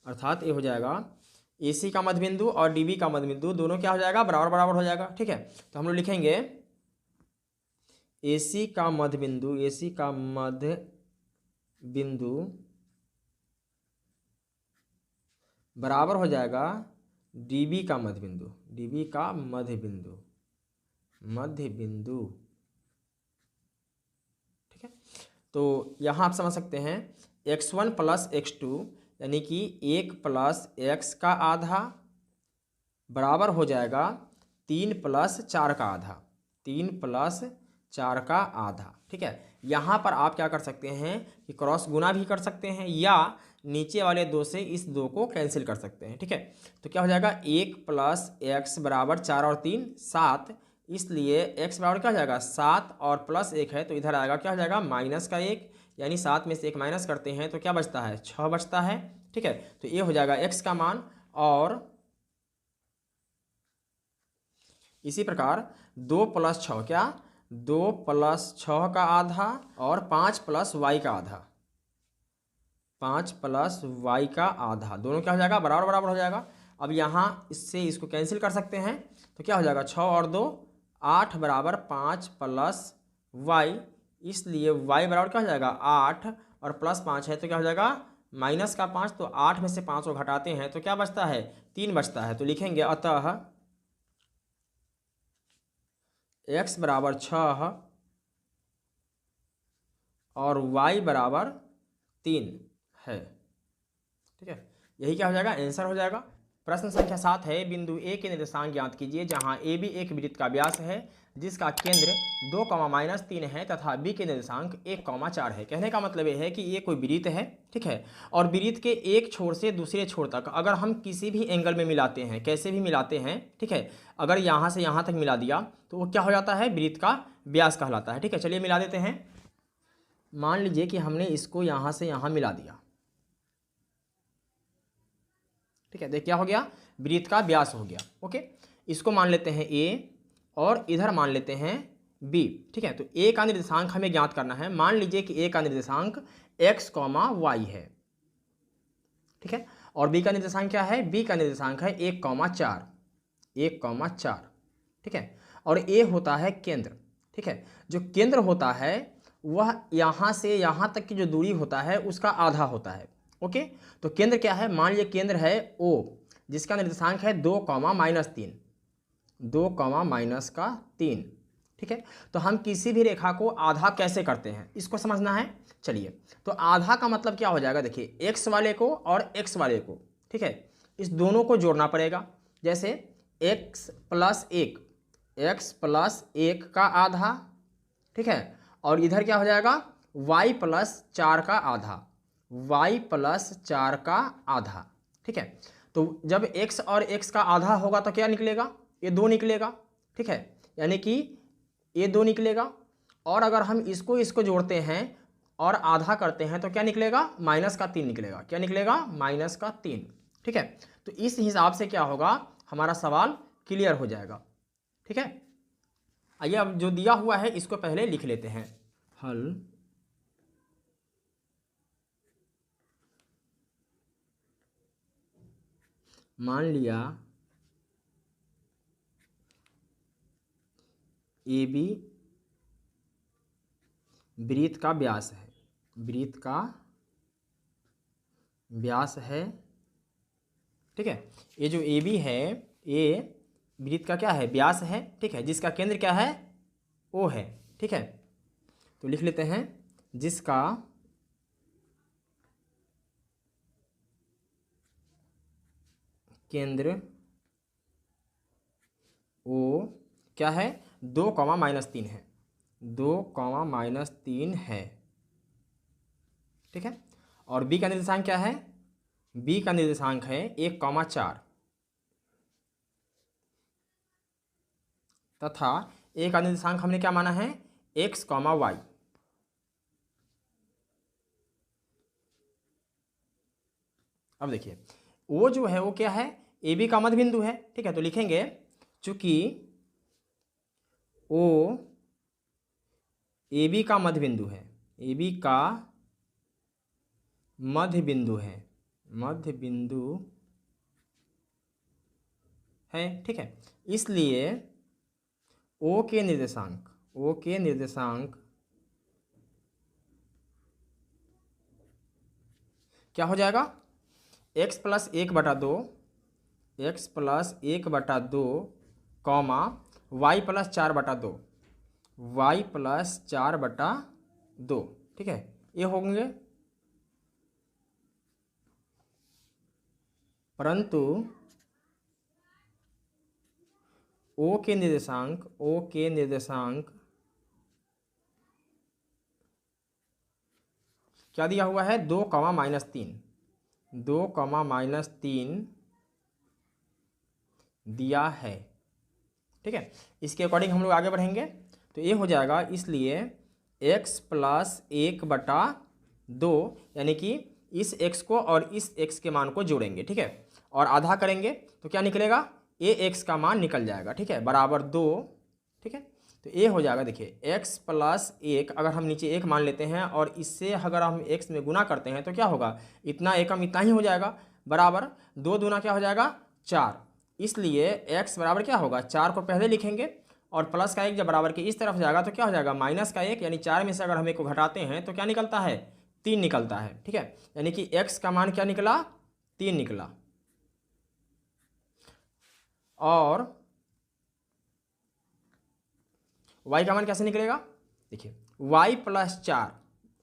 अर्थात ये हो जाएगा AC का मध्यबिंदु और DB का मध्यबिंदु दोनों क्या हो जाएगा, बराबर बराबर हो जाएगा। ठीक है, तो हम लोग लिखेंगे AC का मध्यबिंदु बराबर हो जाएगा DB का मध्यबिंदु। ठीक है, तो यहाँ आप समझ सकते हैं x1 प्लस x2 यानी कि 1 प्लस x का आधा बराबर हो जाएगा 3 प्लस 4 का आधा। ठीक है, यहाँ पर आप क्या कर सकते हैं कि क्रॉस गुना भी कर सकते हैं या नीचे वाले 2 से इस 2 को कैंसिल कर सकते हैं। ठीक है, तो क्या हो जाएगा 1 प्लस x बराबर 4 और 3 7, इसलिए x बराबर क्या हो जाएगा 7 और प्लस 1 है तो इधर आएगा क्या हो जाएगा माइनस का 1, यानी 7 में से 1 माइनस करते हैं तो क्या बचता है 6 बचता है। ठीक है, तो ये हो जाएगा x का मान। और इसी प्रकार 2 प्लस 6 क्या 2 प्लस 6 का आधा और 5 प्लस y का आधा दोनों क्या हो जाएगा, बराबर बराबर हो जाएगा। अब यहाँ इससे इसको कैंसिल कर सकते हैं तो क्या हो जाएगा 6 और 2 8 बराबर 5 प्लस y, इसलिए y बराबर क्या हो जाएगा 8 और प्लस 5 है तो क्या हो जाएगा माइनस का 5, तो 8 में से 5 को घटाते हैं तो क्या बचता है 3 बचता है। तो लिखेंगे अतः x बराबर 6 और y बराबर 3 है। ठीक है, यही क्या हो जाएगा आंसर हो जाएगा। प्रश्न संख्या 7 है, बिंदु A के निर्देशांक ज्ञात कीजिए जहां AB एक वृत्त का व्यास है जिसका केंद्र 2,-3 है तथा B के निर्देशांक 1,4 है। कहने का मतलब ये है कि ये कोई वृत्त है। ठीक है, और वृत्त के एक छोर से दूसरे छोर तक अगर हम किसी भी एंगल में मिलाते हैं, कैसे भी मिलाते हैं, ठीक है, अगर यहाँ से यहाँ तक मिला दिया तो वो क्या हो जाता है वृत्त का व्यास कहलाता है। ठीक है, चलिए मिला देते हैं। मान लीजिए कि हमने इसको यहाँ से यहाँ मिला दिया। ठीक है, देख क्या हो गया वृत्त का व्यास हो गया। ओके, इसको मान लेते हैं ए और इधर मान लेते हैं बी। ठीक है, तो ए का निर्देशांक हमें ज्ञात करना है। मान लीजिए कि ए का निर्देशांक x, y है। ठीक है, और बी का निर्देशांक क्या है? बी का निर्देशांक है 1,4, 1,4। ठीक है, और ए होता है केंद्र। ठीक है, जो केंद्र होता है वह यहाँ से यहाँ तक की जो दूरी होता है उसका आधा होता है। ओके, तो केंद्र क्या है? मान लीजिए केंद्र है O, जिसका निर्देशांक है 2,-3, 2,-3। ठीक है, तो हम किसी भी रेखा को आधा कैसे करते हैं इसको समझना है। चलिए, तो आधा का मतलब क्या हो जाएगा? देखिए, एक्स वाले को और एक्स वाले को, ठीक है, इस दोनों को जोड़ना पड़ेगा। जैसे x + 1, x + 1 का आधा। ठीक है, और इधर क्या हो जाएगा? y + 4 का आधा, y + 4 का आधा। ठीक है, तो जब x और x का आधा होगा तो क्या निकलेगा? ये 2 निकलेगा। ठीक है, यानी कि ये 2 निकलेगा। और अगर हम इसको जोड़ते हैं और आधा करते हैं तो क्या निकलेगा? -3 निकलेगा। क्या निकलेगा? -3। ठीक है, तो इस हिसाब से क्या होगा? हमारा सवाल क्लियर हो जाएगा। ठीक है, आइए अब जो दिया हुआ है इसको पहले लिख लेते हैं। हल मान लिया AB वृत्त का व्यास है, वृत्त का व्यास है। ठीक है, ये जो AB है ये वृत्त का क्या है? व्यास है। ठीक है, जिसका केंद्र क्या है? O है। ठीक है, तो लिख लेते हैं जिसका केंद्र O क्या है? 2,-3 है, 2,-3 है। ठीक है, और B का निर्देशांक क्या है? B का निर्देशांक है 1,4 तथा A का निर्देशांक हमने क्या माना है? x, y। अब देखिए, वो जो है वो क्या है? AB का मध्य बिंदु है। ठीक है, तो लिखेंगे चूंकि O AB का मध्य बिंदु है, AB का मध्य बिंदु है, मध्य बिंदु है। ठीक है, इसलिए O के निर्देशांक, O के निर्देशांक क्या हो जाएगा? x + 1/2, x + 1/2, y + 4/2, y + 4/2। ठीक है, ये होंगे। परंतु O के निर्देशांक, O के निर्देशांक क्या दिया हुआ है? 2,-3, 2,-3 दिया है। ठीक है, इसके अकॉर्डिंग हम लोग आगे बढ़ेंगे तो ये हो जाएगा। इसलिए x + 1/2, यानी कि इस x को और इस x के मान को जोड़ेंगे। ठीक है, और आधा करेंगे तो क्या निकलेगा? ये x का मान निकल जाएगा। ठीक है, बराबर 2। ठीक है, तो ये हो जाएगा। देखिए, x + 1 अगर हम नीचे 1 मान लेते हैं और इससे अगर हम x में गुना करते हैं तो क्या होगा? इतना एकम इतना ही हो जाएगा, बराबर 2 दूना क्या हो जाएगा? 4। इसलिए x बराबर क्या होगा? 4 को पहले लिखेंगे और प्लस का 1 जब बराबर के इस तरफ जाएगा तो क्या हो जाएगा? -1, यानी 4 में से अगर हम 1 को घटाते हैं तो क्या निकलता है? 3 निकलता है। ठीक है, यानी कि x का मान क्या निकला? 3 निकला। और y का मान कैसे निकलेगा? देखिए, y + 4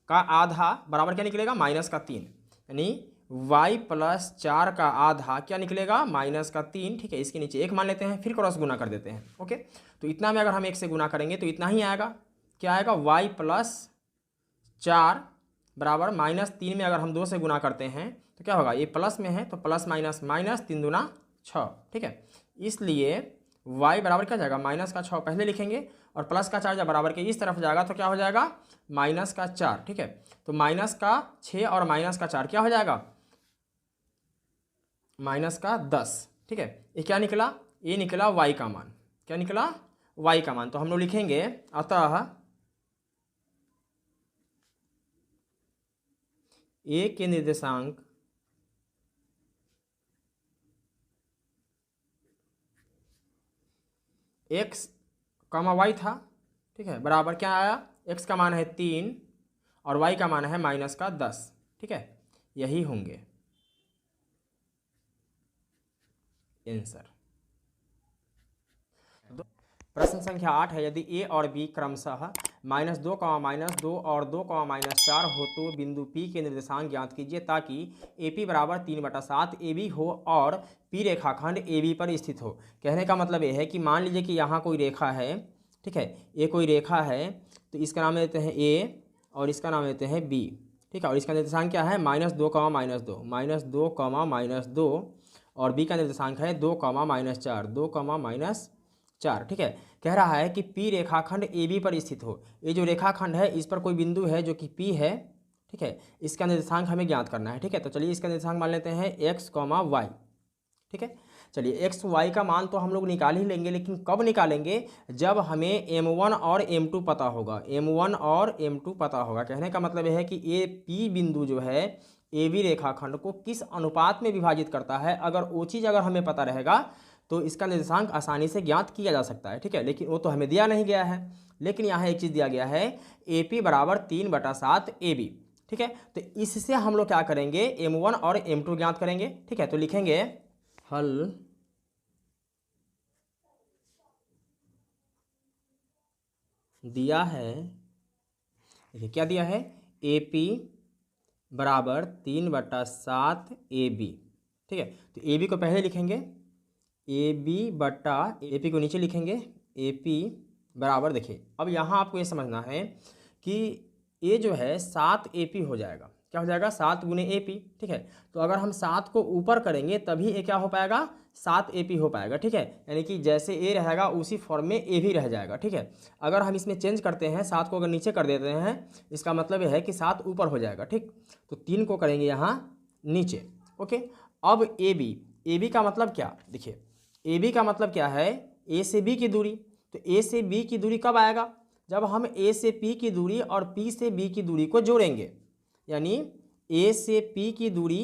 का आधा बराबर क्या निकलेगा? -3, यानी y + 4 का आधा क्या निकलेगा? -3। ठीक है, इसके नीचे 1 मान लेते हैं, फिर क्रॉस गुना कर देते हैं। ओके, तो इतना में अगर हम 1 से गुना करेंगे तो इतना ही आएगा। क्या आएगा? y + 4 बराबर -3 में अगर हम 2 से गुना करते हैं तो क्या होगा? ये प्लस में है तो प्लस माइनस माइनस, 3 दूना 6। ठीक है, इसलिए y बराबर क्या जाएगा? -6 पहले लिखेंगे और प्लस का 4 जब बराबर के इस तरफ जाएगा तो क्या हो जाएगा? -4। ठीक है, तो -6 और -4 क्या हो जाएगा? -10। ठीक है, ये क्या निकला? ये निकला y का मान। क्या निकला? y का मान। तो हम लोग लिखेंगे अतः a के निर्देशांक x, y था, ठीक है, बराबर क्या आया? x का मान है 3 और y का मान है -10, ठीक है, यही होंगे आंसर। प्रश्न संख्या 8 है, यदि a और b क्रमशः -2, -2 और 2, -4 हो तो बिंदु P के निर्देशांक ज्ञात कीजिए ताकि AP बराबर 3/7 AB हो और P रेखाखंड AB पर स्थित हो। कहने का मतलब ये है कि मान लीजिए कि यहाँ कोई रेखा है, ठीक है, ये कोई रेखा है, तो इसका नाम देते हैं A और इसका नाम देते हैं B, ठीक है, और इसका निर्देशांक क्या है? -2, -2, -2, और B का निर्देशांक है 2, -4, 2, -4, ठीक है। कह रहा है कि P रेखाखंड AB पर स्थित हो। ये जो रेखाखंड है इस पर कोई बिंदु है जो कि P है, ठीक है, इसका निर्देशांक हमें ज्ञात करना है, ठीक है। तो चलिए इसका निर्देशांक मान लेते हैं x, y, ठीक है। चलिए x y का मान तो हम लोग निकाल ही लेंगे, लेकिन कब निकालेंगे? जब हमें m1 और m2 पता होगा, m1 और m2 पता होगा। कहने का मतलब यह है कि ये P बिंदु जो है AB रेखाखंड को किस अनुपात में विभाजित करता है, अगर वो चीज़ अगर हमें पता रहेगा तो इसका निर्देशांक आसानी से ज्ञात किया जा सकता है, ठीक है। लेकिन वो तो हमें दिया नहीं गया है, लेकिन यहाँ एक चीज़ दिया गया है AP बराबर 3/7 AB, ठीक है। तो इससे हम लोग क्या करेंगे? m1 और m2 ज्ञात करेंगे, ठीक है। तो लिखेंगे हल दिया है, देखिए क्या दिया है? AP बराबर 3/7 AB, ठीक है। तो AB को पहले लिखेंगे, AB बटा AP को नीचे लिखेंगे, AP बराबर, देखिए अब यहाँ आपको ये समझना है कि ये जो है 7 AP हो जाएगा। क्या हो जाएगा? 7 गुने AP, ठीक है। तो अगर हम 7 को ऊपर करेंगे तभी ये क्या हो पाएगा? 7 AP हो पाएगा, ठीक है। यानी कि जैसे A रहेगा उसी फॉर्म में A भी रह जाएगा, ठीक है। अगर हम इसमें चेंज करते हैं, 7 को अगर नीचे कर देते हैं, इसका मतलब यह है कि 7 ऊपर हो जाएगा, ठीक। तो 3 को करेंगे यहाँ नीचे, ओके। अब AB का मतलब क्या? देखिए AB का मतलब क्या है? A से B की दूरी। तो A से B की दूरी कब आएगा? जब हम A से P की दूरी और P से B की दूरी को जोड़ेंगे, यानी A से P की दूरी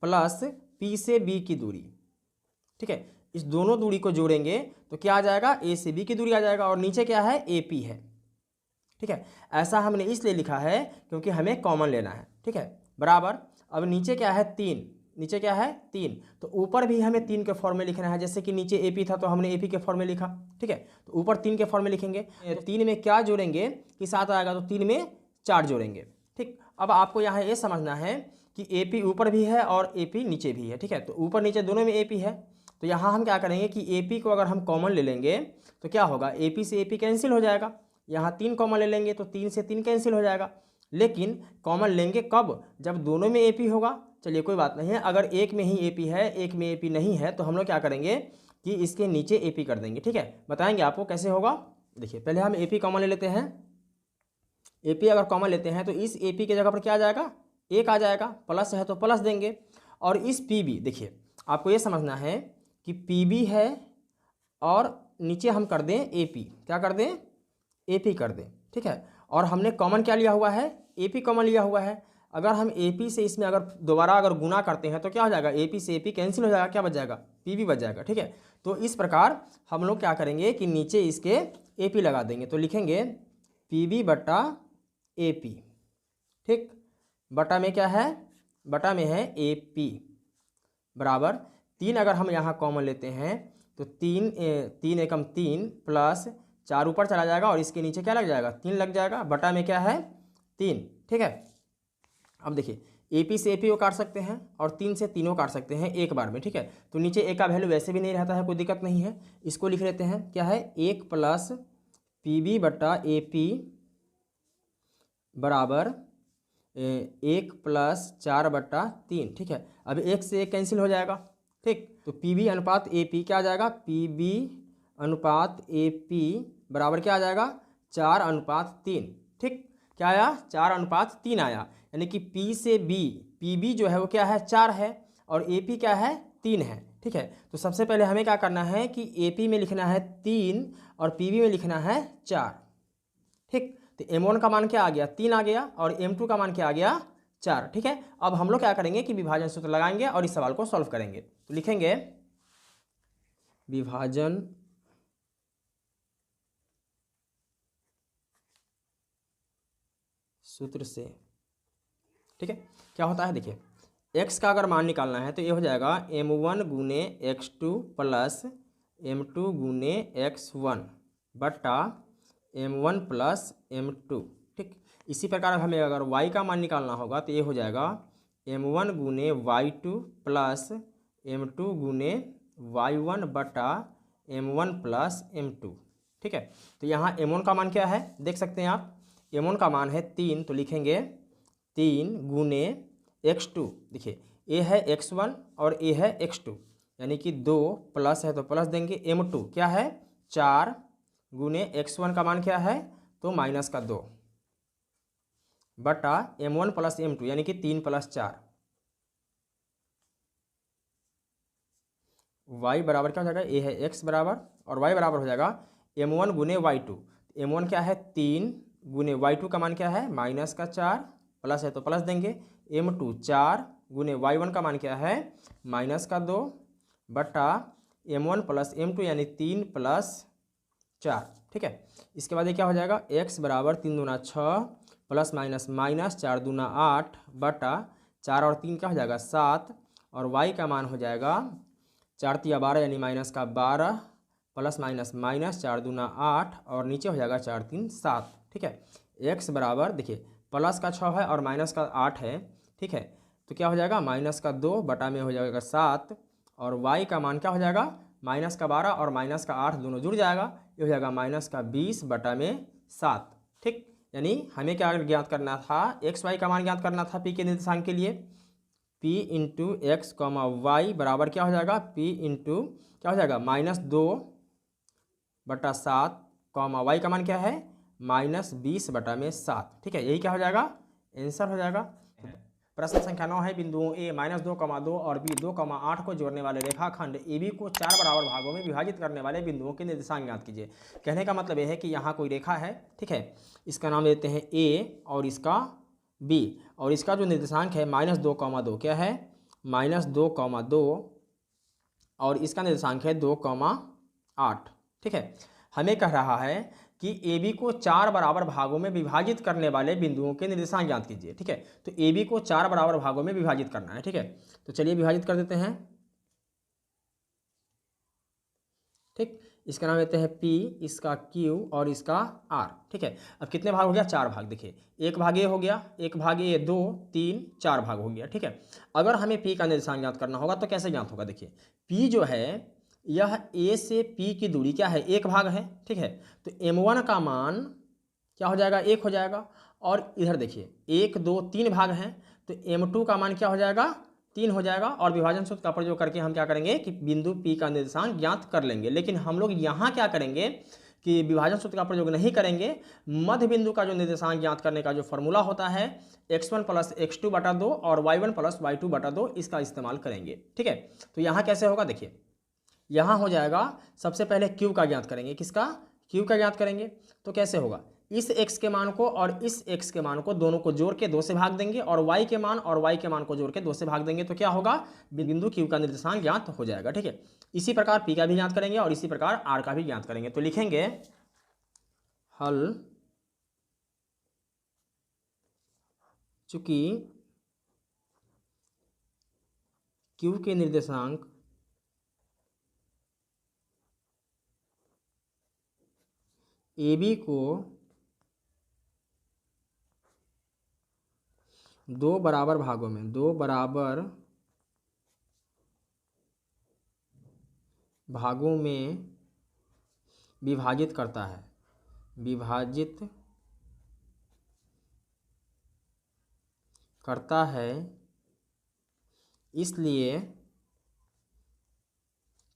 प्लस P से B की दूरी, ठीक है, इस दोनों दूरी को जोड़ेंगे तो क्या आ जाएगा? A से B की दूरी आ जाएगा, और नीचे क्या है? AP है, ठीक है। ऐसा हमने इसलिए लिखा है क्योंकि हमें कॉमन लेना है, ठीक है, बराबर। अब नीचे क्या है? 3, नीचे क्या है? 3, तो ऊपर भी हमें 3 के फॉर्म में लिखना है। जैसे कि नीचे AP था तो हमने AP के फॉर्म में लिखा, ठीक है। तो ऊपर 3 के फॉर्म में लिखेंगे। 3 में क्या जोड़ेंगे कि 7 आएगा, तो 3 में 4 जोड़ेंगे, ठीक। अब आपको यहाँ ये समझना है कि AP ऊपर भी है और AP नीचे भी है, ठीक है। तो ऊपर नीचे दोनों में AP है, तो यहाँ हम क्या करेंगे कि AP को अगर हम कॉमन ले लेंगे तो क्या होगा? AP से AP कैंसिल हो जाएगा। यहाँ 3 कॉमन ले लेंगे तो 3 से 3 कैंसिल हो जाएगा। लेकिन कॉमन लेंगे कब? जब दोनों में AP होगा। चलिए कोई बात नहीं है, अगर एक में ही AP है, एक में AP नहीं है, तो हम लोग क्या करेंगे कि इसके नीचे AP कर देंगे, ठीक है। बताएंगे आपको कैसे होगा। देखिए पहले हम AP कॉमन ले लेते हैं। AP अगर कॉमन लेते हैं तो इस AP की जगह पर क्या आ जाएगा? 1 आ जाएगा, प्लस है तो प्लस देंगे। और इस PB, देखिए आपको ये समझना है कि PB है और नीचे हम कर दें AP, क्या कर दें? AP कर दें, ठीक है। और हमने कॉमन क्या लिया हुआ है? AP कॉमन लिया हुआ है। अगर हम AP से इसमें अगर दोबारा अगर गुना करते हैं तो क्या हो जाएगा? AP से AP कैंसिल हो जाएगा, क्या बच जाएगा? PB बच जाएगा, ठीक है। तो इस प्रकार हम लोग क्या करेंगे कि नीचे इसके AP लगा देंगे, तो लिखेंगे PB बटा AP, ठीक। बटा में क्या है? बटा में है AP बराबर 3। अगर हम यहाँ कॉमन लेते हैं तो 3 एकम 3 प्लस 4 ऊपर चला जाएगा और इसके नीचे क्या लग जाएगा? 3 लग जाएगा, बटा में क्या है? 3, ठीक है। अब देखिए AP से AP को काट सकते हैं और 3 से 3 काट सकते हैं एक बार में, ठीक है। तो नीचे A का वैल्यू वैसे भी नहीं रहता है, कोई दिक्कत नहीं है। इसको लिख लेते हैं, क्या है? 1 प्लस PB बटा AP बराबर 1 प्लस 4/3, ठीक है। अब 1 से 1 कैंसिल हो जाएगा, ठीक। तो PB अनुपात AP क्या आ जाएगा? PB अनुपात AP बराबर क्या आ जाएगा? 4/3, ठीक। क्या आया? 4/3 आया। यानी कि P से B, PB जो है वो क्या है? 4 है और AP क्या है? 3 है। ठीक है। तो सबसे पहले हमें क्या करना है कि AP में लिखना है 3 और PB में लिखना है 4। ठीक, तो M1 का मान क्या आ गया, 3 आ गया, और M2 का मान क्या आ गया, 4। ठीक है, अब हम लोग क्या करेंगे कि विभाजन सूत्र लगाएंगे और इस सवाल को सॉल्व करेंगे। तो लिखेंगे विभाजन सूत्र से। ठीक है, क्या होता है देखिए, x का अगर मान निकालना है तो ये हो जाएगा M1 गुने x2 प्लस M2 गुने x1 बटा M1 प्लस M2। ठीक, इसी प्रकार हमें अगर y का मान निकालना होगा तो ये हो जाएगा M1 गुने y2 प्लस M2 गुने y1 बटा M1 प्लस M2। ठीक है, तो यहाँ M1 का मान क्या है देख सकते हैं आप, M1 का मान है 3, तो लिखेंगे 3 गुने x2, देखिए ए है x1 और ए है x2, यानी कि 2 प्लस है तो प्लस देंगे, M2 क्या है 4 गुने x1 का मान क्या है तो माइनस का 2 बटा M1 प्लस M2 यानी कि 3 प्लस 4। y बराबर क्या हो जाएगा, ए है x बराबर और y बराबर हो जाएगा M1 गुने y2। M1 क्या है 3 गुने y2 का मान क्या है माइनस का 4, प्लस है तो प्लस देंगे, M2 4 गुने y1 का मान क्या है माइनस का 2 बटा M1 प्लस M2 यानी 3 प्लस 4। ठीक है, इसके बाद ये क्या हो जाएगा, x बराबर 3 दूना 6 प्लस माइनस माइनस 4 दूना 8 बटा 4 और 3 क्या हो जाएगा 7, और y का मान हो जाएगा 4 तिया 12 यानी माइनस का 12 प्लस माइनस माइनस 4 दूना 8 और नीचे हो जाएगा 4 3 7। ठीक है, x बराबर देखिए प्लस का 6 है और माइनस का 8 है। ठीक है, तो क्या हो जाएगा माइनस का 2 बटा में हो जाएगा 7, और y का मान क्या हो जाएगा माइनस का 12 और माइनस का 8 दोनों जुड़ जाएगा, ये हो जाएगा माइनस का 20 बटा में 7। ठीक, यानी हमें क्या ज्ञात करना था, एक्स वाई का मान ज्ञात करना था p के निर्देशांक के लिए। p into x comma y बराबर क्या हो जाएगा, p इंटू क्या हो जाएगा -2 बटा 7 कॉमा वाई का मान क्या है -20 बटा में 7। ठीक है, यही क्या हो जाएगा आंसर हो जाएगा। प्रश्न संख्या 9 है, बिंदुओं a -2,2 और b 2,8 को जोड़ने वाले रेखाखंड AB को 4 बराबर भागों में विभाजित करने वाले बिंदुओं के निर्देशांक ज्ञात कीजिए। कहने का मतलब यह है कि यहाँ कोई रेखा है, ठीक है, इसका नाम देते हैं A और इसका B, और इसका जो निर्देशांक है -2,2 क्या है -2,2 और इसका निर्देशांक है 2,8। ठीक है, हमें कह रहा है कि AB को 4 बराबर भागों में विभाजित करने वाले बिंदुओं के निर्देशांक ज्ञात कीजिए। ठीक है, तो AB को 4 बराबर भागों में विभाजित करना है। ठीक है, तो चलिए विभाजित कर देते हैं। ठीक, इसका नाम देते हैं P, इसका Q और इसका R। ठीक है, अब कितने भाग हो गया, 4 भाग। देखिए एक भाग ए हो गया, एक भाग ए 2 3 4 भाग हो गया। ठीक है, अगर हमें P का निर्देशांक ज्ञात करना होगा तो कैसे ज्ञात होगा, देखिए P जो है यह A से P की दूरी क्या है, 1 भाग है। ठीक है, तो M1 का मान क्या हो जाएगा 1 हो जाएगा, और इधर देखिए 1 2 3 भाग हैं तो M2 का मान क्या हो जाएगा 3 हो जाएगा, और विभाजन सूत्र का प्रयोग करके हम क्या करेंगे कि बिंदु P का निर्देशांक ज्ञात कर लेंगे। लेकिन हम लोग यहाँ क्या करेंगे कि विभाजन सूत्र का प्रयोग नहीं करेंगे, मध्य बिंदु का जो निर्देशांक ज्ञात करने का जो फॉर्मूला होता है x1 प्लस x2 बटा 2 और y1 प्लस y2 बटा 2, इसका इस्तेमाल करेंगे। ठीक है, तो यहाँ कैसे होगा, देखिए यहाँ हो जाएगा, सबसे पहले Q का ज्ञात करेंगे, किसका Q का ज्ञात करेंगे, तो कैसे होगा, इस x के मान को और इस x के मान को दोनों को जोड़ के 2 से भाग देंगे, और y के मान और y के मान को जोड़ के 2 से भाग देंगे, तो क्या होगा बिंदु Q का निर्देशांक ज्ञात हो जाएगा। ठीक है, इसी प्रकार P का भी ज्ञात करेंगे और इसी प्रकार R का भी ज्ञात करेंगे। तो लिखेंगे हल, चूंकि Q के निर्देशांक AB को 2 बराबर भागों में, 2 बराबर भागों में विभाजित करता है, विभाजित करता है, इसलिए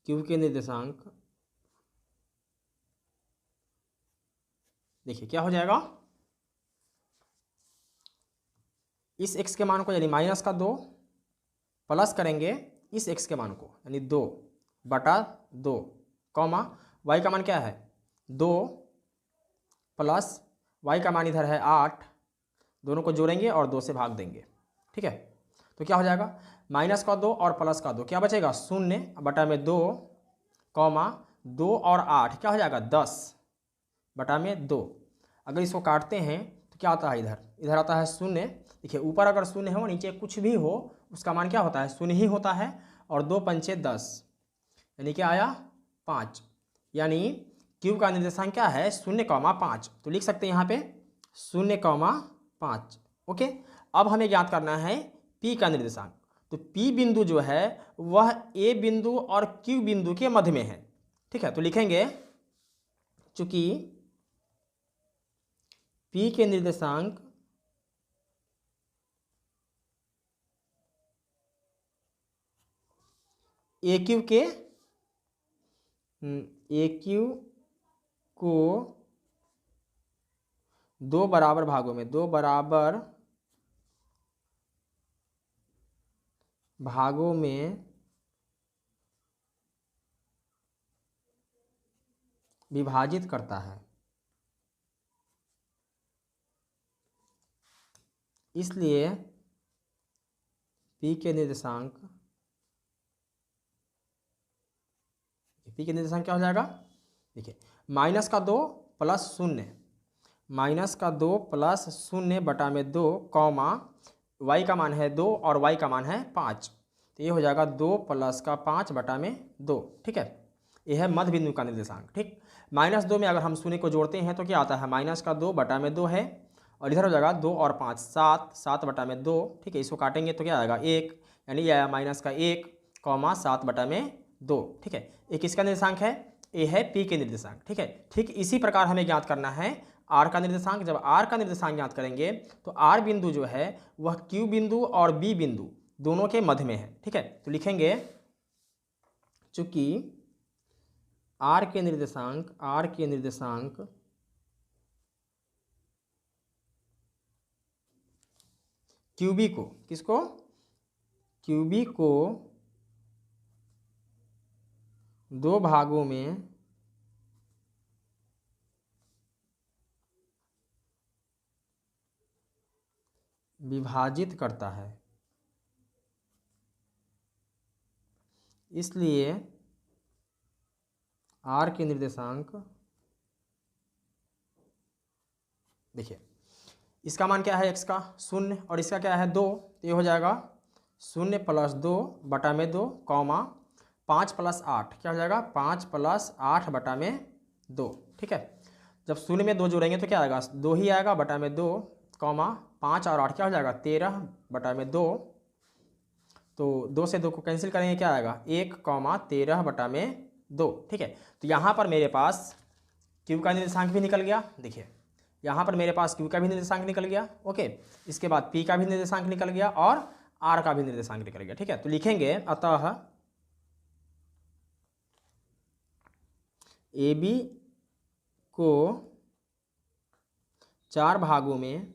Q के निर्देशांक देखिए क्या हो जाएगा, इस x के मान को यानी -2 प्लस करेंगे इस x के मान को, यानी 2/2 कॉमा y का मान क्या है 2 प्लस y का मान इधर है 8, दोनों को जोड़ेंगे और 2 से भाग देंगे। ठीक है, तो क्या हो जाएगा -2 और +2 क्या बचेगा 0/2 कॉमा 2 और 8 क्या हो जाएगा 10/2। अगर इसको काटते हैं तो क्या आता है इधर आता है 0। देखिए ऊपर अगर 0 हो नीचे कुछ भी हो उसका मान क्या होता है 0 ही होता है, और 2 पंचे 10 यानी क्या आया 5, यानी क्यू का निर्देशांक क्या है 0,5। तो लिख सकते हैं यहाँ पे 0,5। ओके, अब हमें ज्ञात करना है P का निर्देशांक। तो P बिंदु जो है वह A बिंदु और Q बिंदु के मध्य में है। ठीक है, तो लिखेंगे चूंकि P के निर्देशांक AQ को 2 बराबर भागों में विभाजित करता है। इसलिए P के निर्देशांक क्या हो जाएगा, देखिए -2 + 0, -2 + 0/2 कॉमा y का मान है 2 और y का मान है 5, तो ये हो जाएगा 2 + 5/2। ठीक है, ये है मध्य बिंदु का निर्देशांक। ठीक, -2 में अगर हम 0 को जोड़ते हैं तो क्या आता है -2/2 है, और इधर हो जाएगा 2 और 5 7/2। ठीक है, इसको काटेंगे तो क्या आएगा 1, यानी ये आया -1, 7/2। ठीक है, ये किसका निर्देशांक है, ये है P के निर्देशांक। ठीक है, ठीक इसी प्रकार हमें ज्ञात करना है R का निर्देशांक। जब R का निर्देशांक ज्ञात करेंगे तो R बिंदु जो है वह Q बिंदु और B बिंदु दोनों के मध्य में है। ठीक है, तो लिखेंगे चूंकि R के निर्देशांक QB को, किसको QB को 2 भागों में विभाजित करता है, इसलिए R के निर्देशांक, देखिए इसका मान क्या है x का 0 और इसका क्या है 2, तो ये हो जाएगा 0 + 2/2 कॉमा 5 + 8 क्या हो जाएगा 5 + 8/2। ठीक है, जब 0 में 2 जोड़ेंगे तो क्या आएगा 2 ही आएगा /2 कॉमा 5 और 8 क्या हो जाएगा 13/2। तो 2 से 2 को कैंसिल करेंगे क्या आएगा 1, 13/2। ठीक है, तो यहाँ पर मेरे पास Q का निर्देशांक भी निकल गया। देखिए यहाँ पर मेरे पास Q का भी निर्देशांक निकल गया। ओके, इसके बाद P का भी निर्देशांक निकल गया और R का भी निर्देशांक निकल गया। ठीक है, तो लिखेंगे अतः AB को 4 भागों में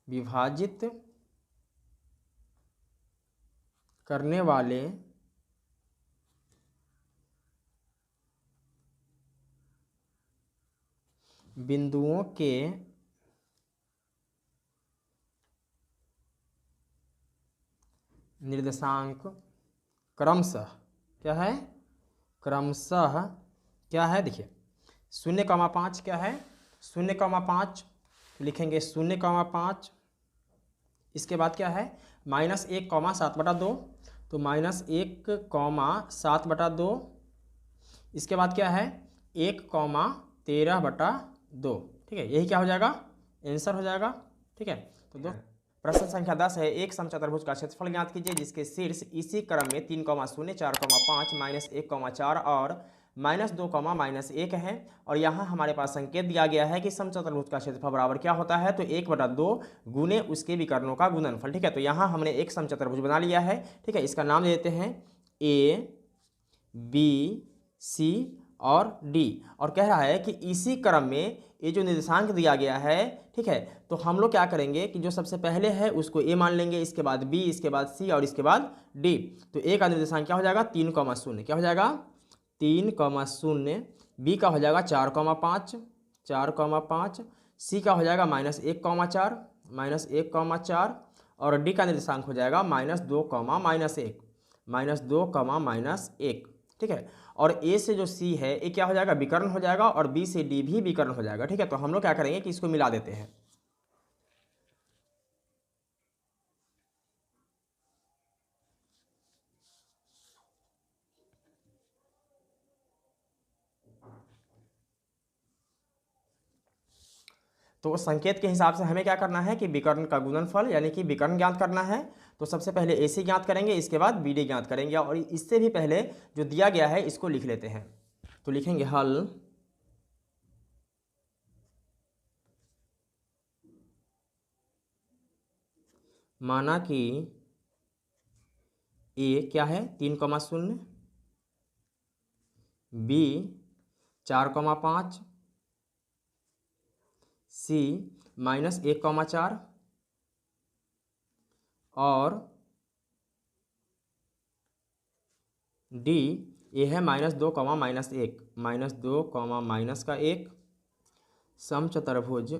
विभाजित करने वाले बिंदुओं के निर्देशांक क्रमशः क्या है देखिए 0,5 क्या है 0,5 लिखेंगे 0,5। इसके बाद क्या है -1,7/2, तो -1,7/2। इसके बाद क्या है 1,13/2। ठीक है, यही क्या हो जाएगा आंसर हो जाएगा। ठीक है, तो प्रश्न संख्या 10 है, एक समचतुर्भुज का क्षेत्रफल ज्ञात कीजिए जिसके शीर्ष इसी क्रम में 3,0, 4,5, -1,4 और -2, -1 है, और यहाँ हमारे पास संकेत दिया गया है कि समचतुर्भुज का क्षेत्रफल बराबर क्या होता है, तो 1/2 गुने उसके विकर्णों का गुणनफल। ठीक है, तो यहाँ हमने एक समचतुर्भुज बना लिया है। ठीक है, इसका नाम दे देते हैं A B C और डी, और कह रहा है कि इसी क्रम में ये जो निर्देशांक दिया गया है, ठीक है, तो हम लोग क्या करेंगे कि जो सबसे पहले है उसको ए मान लेंगे, इसके बाद बी, इसके बाद सी और इसके बाद डी। तो ए का निर्देशांक क्या हो जाएगा 3,0, क्या हो जाएगा 3,0, बी का हो जाएगा 4,5, 4,5, सी का हो जाएगा -1,4, -1,4, और डी का निर्देशांक हो जाएगा -2, -1, -2, -1, ठीक है। और ए से जो सी है ये क्या हो जाएगा विकर्ण हो जाएगा, और बी से डी भी विकर्ण हो जाएगा, ठीक है। तो हम लोग क्या करेंगे कि इसको मिला देते हैं। तो संकेत के हिसाब से हमें क्या करना है कि विकर्ण का गुणनफल यानी कि विकर्ण ज्ञात करना है। तो सबसे पहले ए सी ज्ञात करेंगे, इसके बाद बी डी ज्ञात करेंगे, और इससे भी पहले जो दिया गया है इसको लिख लेते हैं। तो लिखेंगे हल माना कि ए क्या है 3,0, बी 4,5, सी -1,4, और डी ये है -2, -1, -2, -1, समचतुर्भुज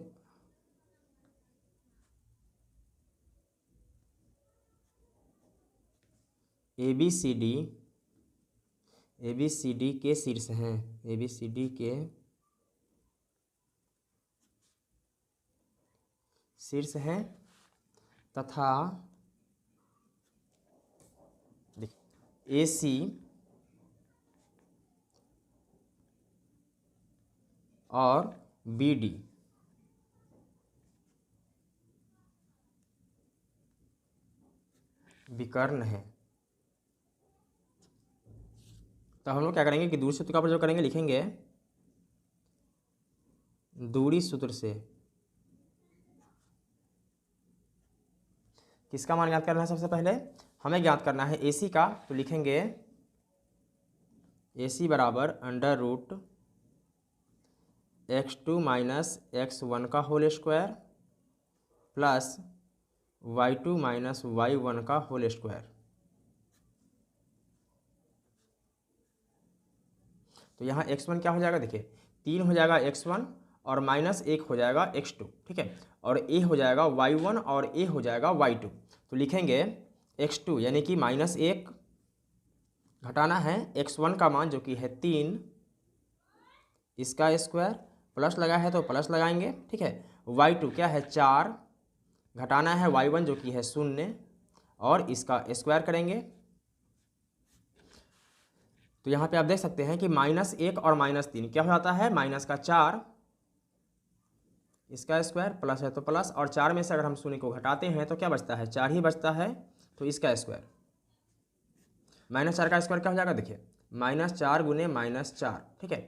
ए बी सी डी के शीर्ष हैं, ए बी सी डी के शीर्ष हैं, तथा ए सी और बी डी विकर्ण है। तो हम लोग क्या करेंगे कि दूरी सूत्र का प्रयोग करेंगे, लिखेंगे दूरी सूत्र से किसका मान ज्ञात करना है। सबसे पहले हमें ज्ञात करना है AC का, तो लिखेंगे AC बराबर √x2 - x1 का whole square plus y2 - y1 का होल स्क्वायर। तो यहाँ x1 क्या हो जाएगा, देखिए 3 हो जाएगा x1 और -1 हो जाएगा x2, ठीक है, और a हो जाएगा y1 और a हो जाएगा y2। तो लिखेंगे x2 यानी कि -1 घटाना है x1 का मान जो कि है 3, इसका स्क्वायर, प्लस लगा है तो प्लस लगाएंगे, ठीक है। y2 क्या है 4, घटाना है y1 जो कि है 0 और इसका स्क्वायर करेंगे। तो यहाँ पे आप देख सकते हैं कि -1 और -3 क्या हो जाता है, -4, इसका स्क्वायर, प्लस है तो प्लस, और 4 में से अगर हम 0 को घटाते हैं तो क्या बचता है 4 ही बचता है, तो इसका स्क्वायर। -4 का स्क्वायर क्या हो जाएगा, देखिए -4 गुने -4, ठीक है।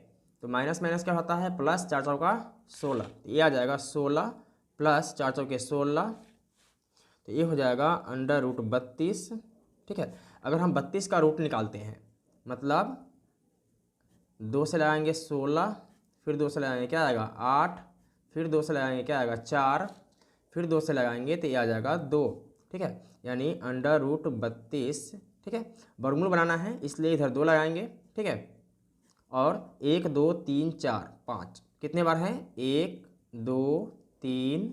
तो माइनस माइनस क्या होता है प्लस, 4 चौका 16, ये आ जाएगा 16 प्लस 4 चौके 16, तो ये हो जाएगा √32, ठीक है। अगर हम 32 का रूट निकालते हैं मतलब 2 से लगाएंगे 16, फिर 2 से लगाएंगे क्या आएगा 8, फिर 2 से लगाएंगे क्या आएगा 4, फिर 2 से लगाएंगे तो ये आ जाएगा 2, ठीक है, यानी √32, ठीक है। वर्गमूल बनाना है इसलिए इधर 2 लगाएंगे, ठीक है, और 1 2 3 4 5 कितने बार हैं 1 2 3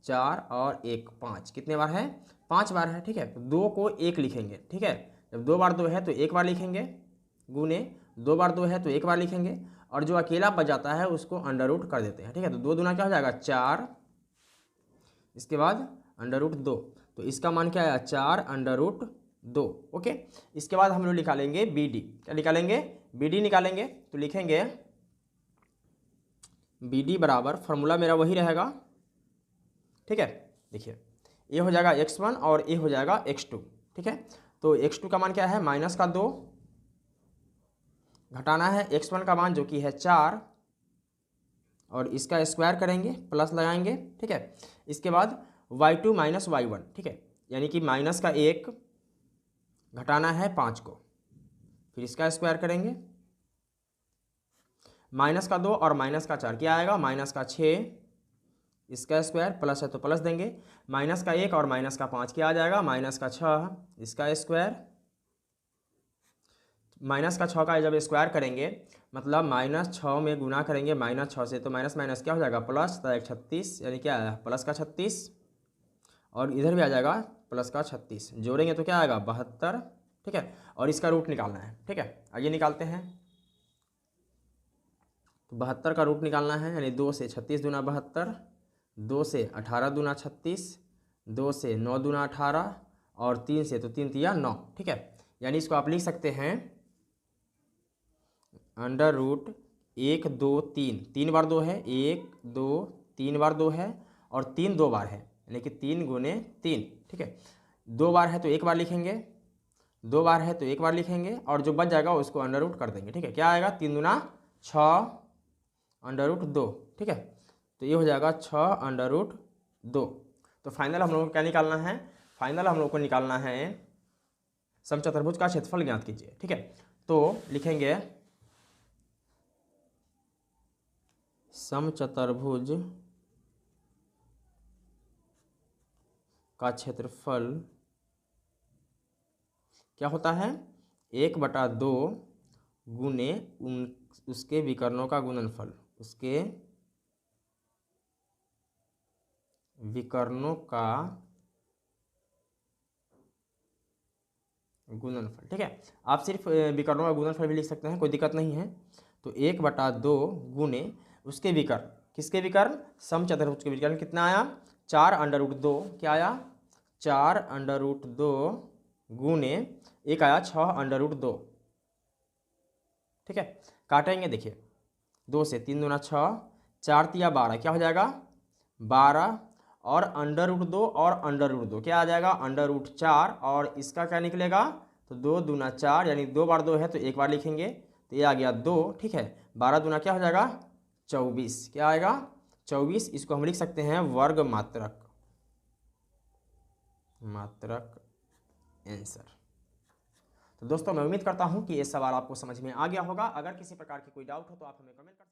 4 और 1 5 कितने बार है 5 बार है, ठीक है। तो 2 को 1 लिखेंगे, ठीक है, जब 2 बार 2 है तो 1 बार लिखेंगे, गुने 2 बार 2 है तो 1 बार लिखेंगे, और जो अकेला बच जाता है उसको अंडर रूट कर देते हैं, ठीक है। तो 2 दूना क्या हो जाएगा 4, इसके बाद √2, तो इसका मान क्या आया 4 √2, ओके। इसके बाद हम लोग निकालेंगे बी डी, क्या निकालेंगे बी डी निकालेंगे, तो लिखेंगे बी डी बराबर, फॉर्मूला मेरा वही रहेगा, ठीक है। देखिए ये हो जाएगा x1 और ये हो जाएगा x2, ठीक है। तो x2 का मान क्या है -2, घटाना है x1 का मान जो कि है 4 और इसका स्क्वायर करेंगे, प्लस लगाएंगे, ठीक है। इसके बाद y2 - y1, ठीक है, यानी कि माइनस का 1 घटाना है 5 को, फिर इसका स्क्वायर करेंगे, माइनस का 2 और माइनस का 4 क्या आएगा, माइनस का 6 इसका स्क्वायर, प्लस है तो प्लस देंगे, माइनस का 1 और माइनस का 5 क्या आ जाएगा, माइनस का 6 इसका स्क्वायर, माइनस का 6 का जब स्क्वायर करेंगे मतलब -6 में गुना करेंगे -6 से, तो माइनस माइनस क्या हो जाएगा प्लस, तो 36 यानी क्या आया प्लस का 36, और इधर भी आ जाएगा प्लस का 36, जोड़ेंगे तो क्या आएगा 72, ठीक है। और इसका रूट निकालना है, ठीक है, आइए निकालते हैं। तो 72 का रूट निकालना है, यानी 2 से 36 दूना 72, 2 से 18 दूना 36, 2 से 9 दूना 18, और 3 से तो 3 तिया 9, ठीक है। यानी इसको आप लिख सकते हैं अंडर रूट 1 2 3, 3 बार 2 है, 1 2 3 बार 2 है, और 3 2 बार है, यानी कि 3 गुने 3, ठीक है। 2 बार है तो 1 बार लिखेंगे, 2 बार है तो 1 बार लिखेंगे, और जो बच जाएगा उसको अंडर रूट कर देंगे, ठीक है। क्या आएगा 3 दूना 6 अंडर रूट 2, ठीक है। तो ये हो जाएगा 6 अंडर रूट 2। तो फाइनल हम लोगों को क्या निकालना है, फाइनल हम लोग को निकालना है समचतुर्भुज का क्षेत्रफल ज्ञात कीजिए, ठीक है। तो लिखेंगे समचतुर्भुज का क्षेत्रफल क्या होता है, 1/2 गुने उसके विकर्णों का गुणनफल, उसके विकर्णों का गुणनफल, ठीक है। आप सिर्फ विकर्णों का गुणनफल भी लिख सकते हैं, कोई दिक्कत नहीं है। तो 1/2 गुने उसके विकर्ण, किसके विकर्ण, समचतुर्भुज के विकर्ण कितना आया 4 अंडर रूट 2, क्या आया 4 अंडर रूट 2 गुने एक आया 6 अंडर रूट 2, ठीक है। काटेंगे, देखिए 2 से 3 दूना 6, 4 तिया 12, क्या हो जाएगा 12, और अंडर रूट 2 और अंडर रूट 2 क्या आ जाएगा अंडर रूट 4, और इसका क्या निकलेगा, तो 2 दूना 4, यानी 2 बार 2 है तो 1 बार लिखेंगे, तो ये आ गया 2, ठीक है। 12 दूना क्या हो जाएगा 24, क्या आएगा 24, इसको हम लिख सकते हैं वर्ग मात्रक, मात्रक आंसर। तो दोस्तों मैं उम्मीद करता हूं कि ये सवाल आपको समझ में आ गया होगा। अगर किसी प्रकार की कोई डाउट हो तो आप हमें कमेंट कर सकते हैं।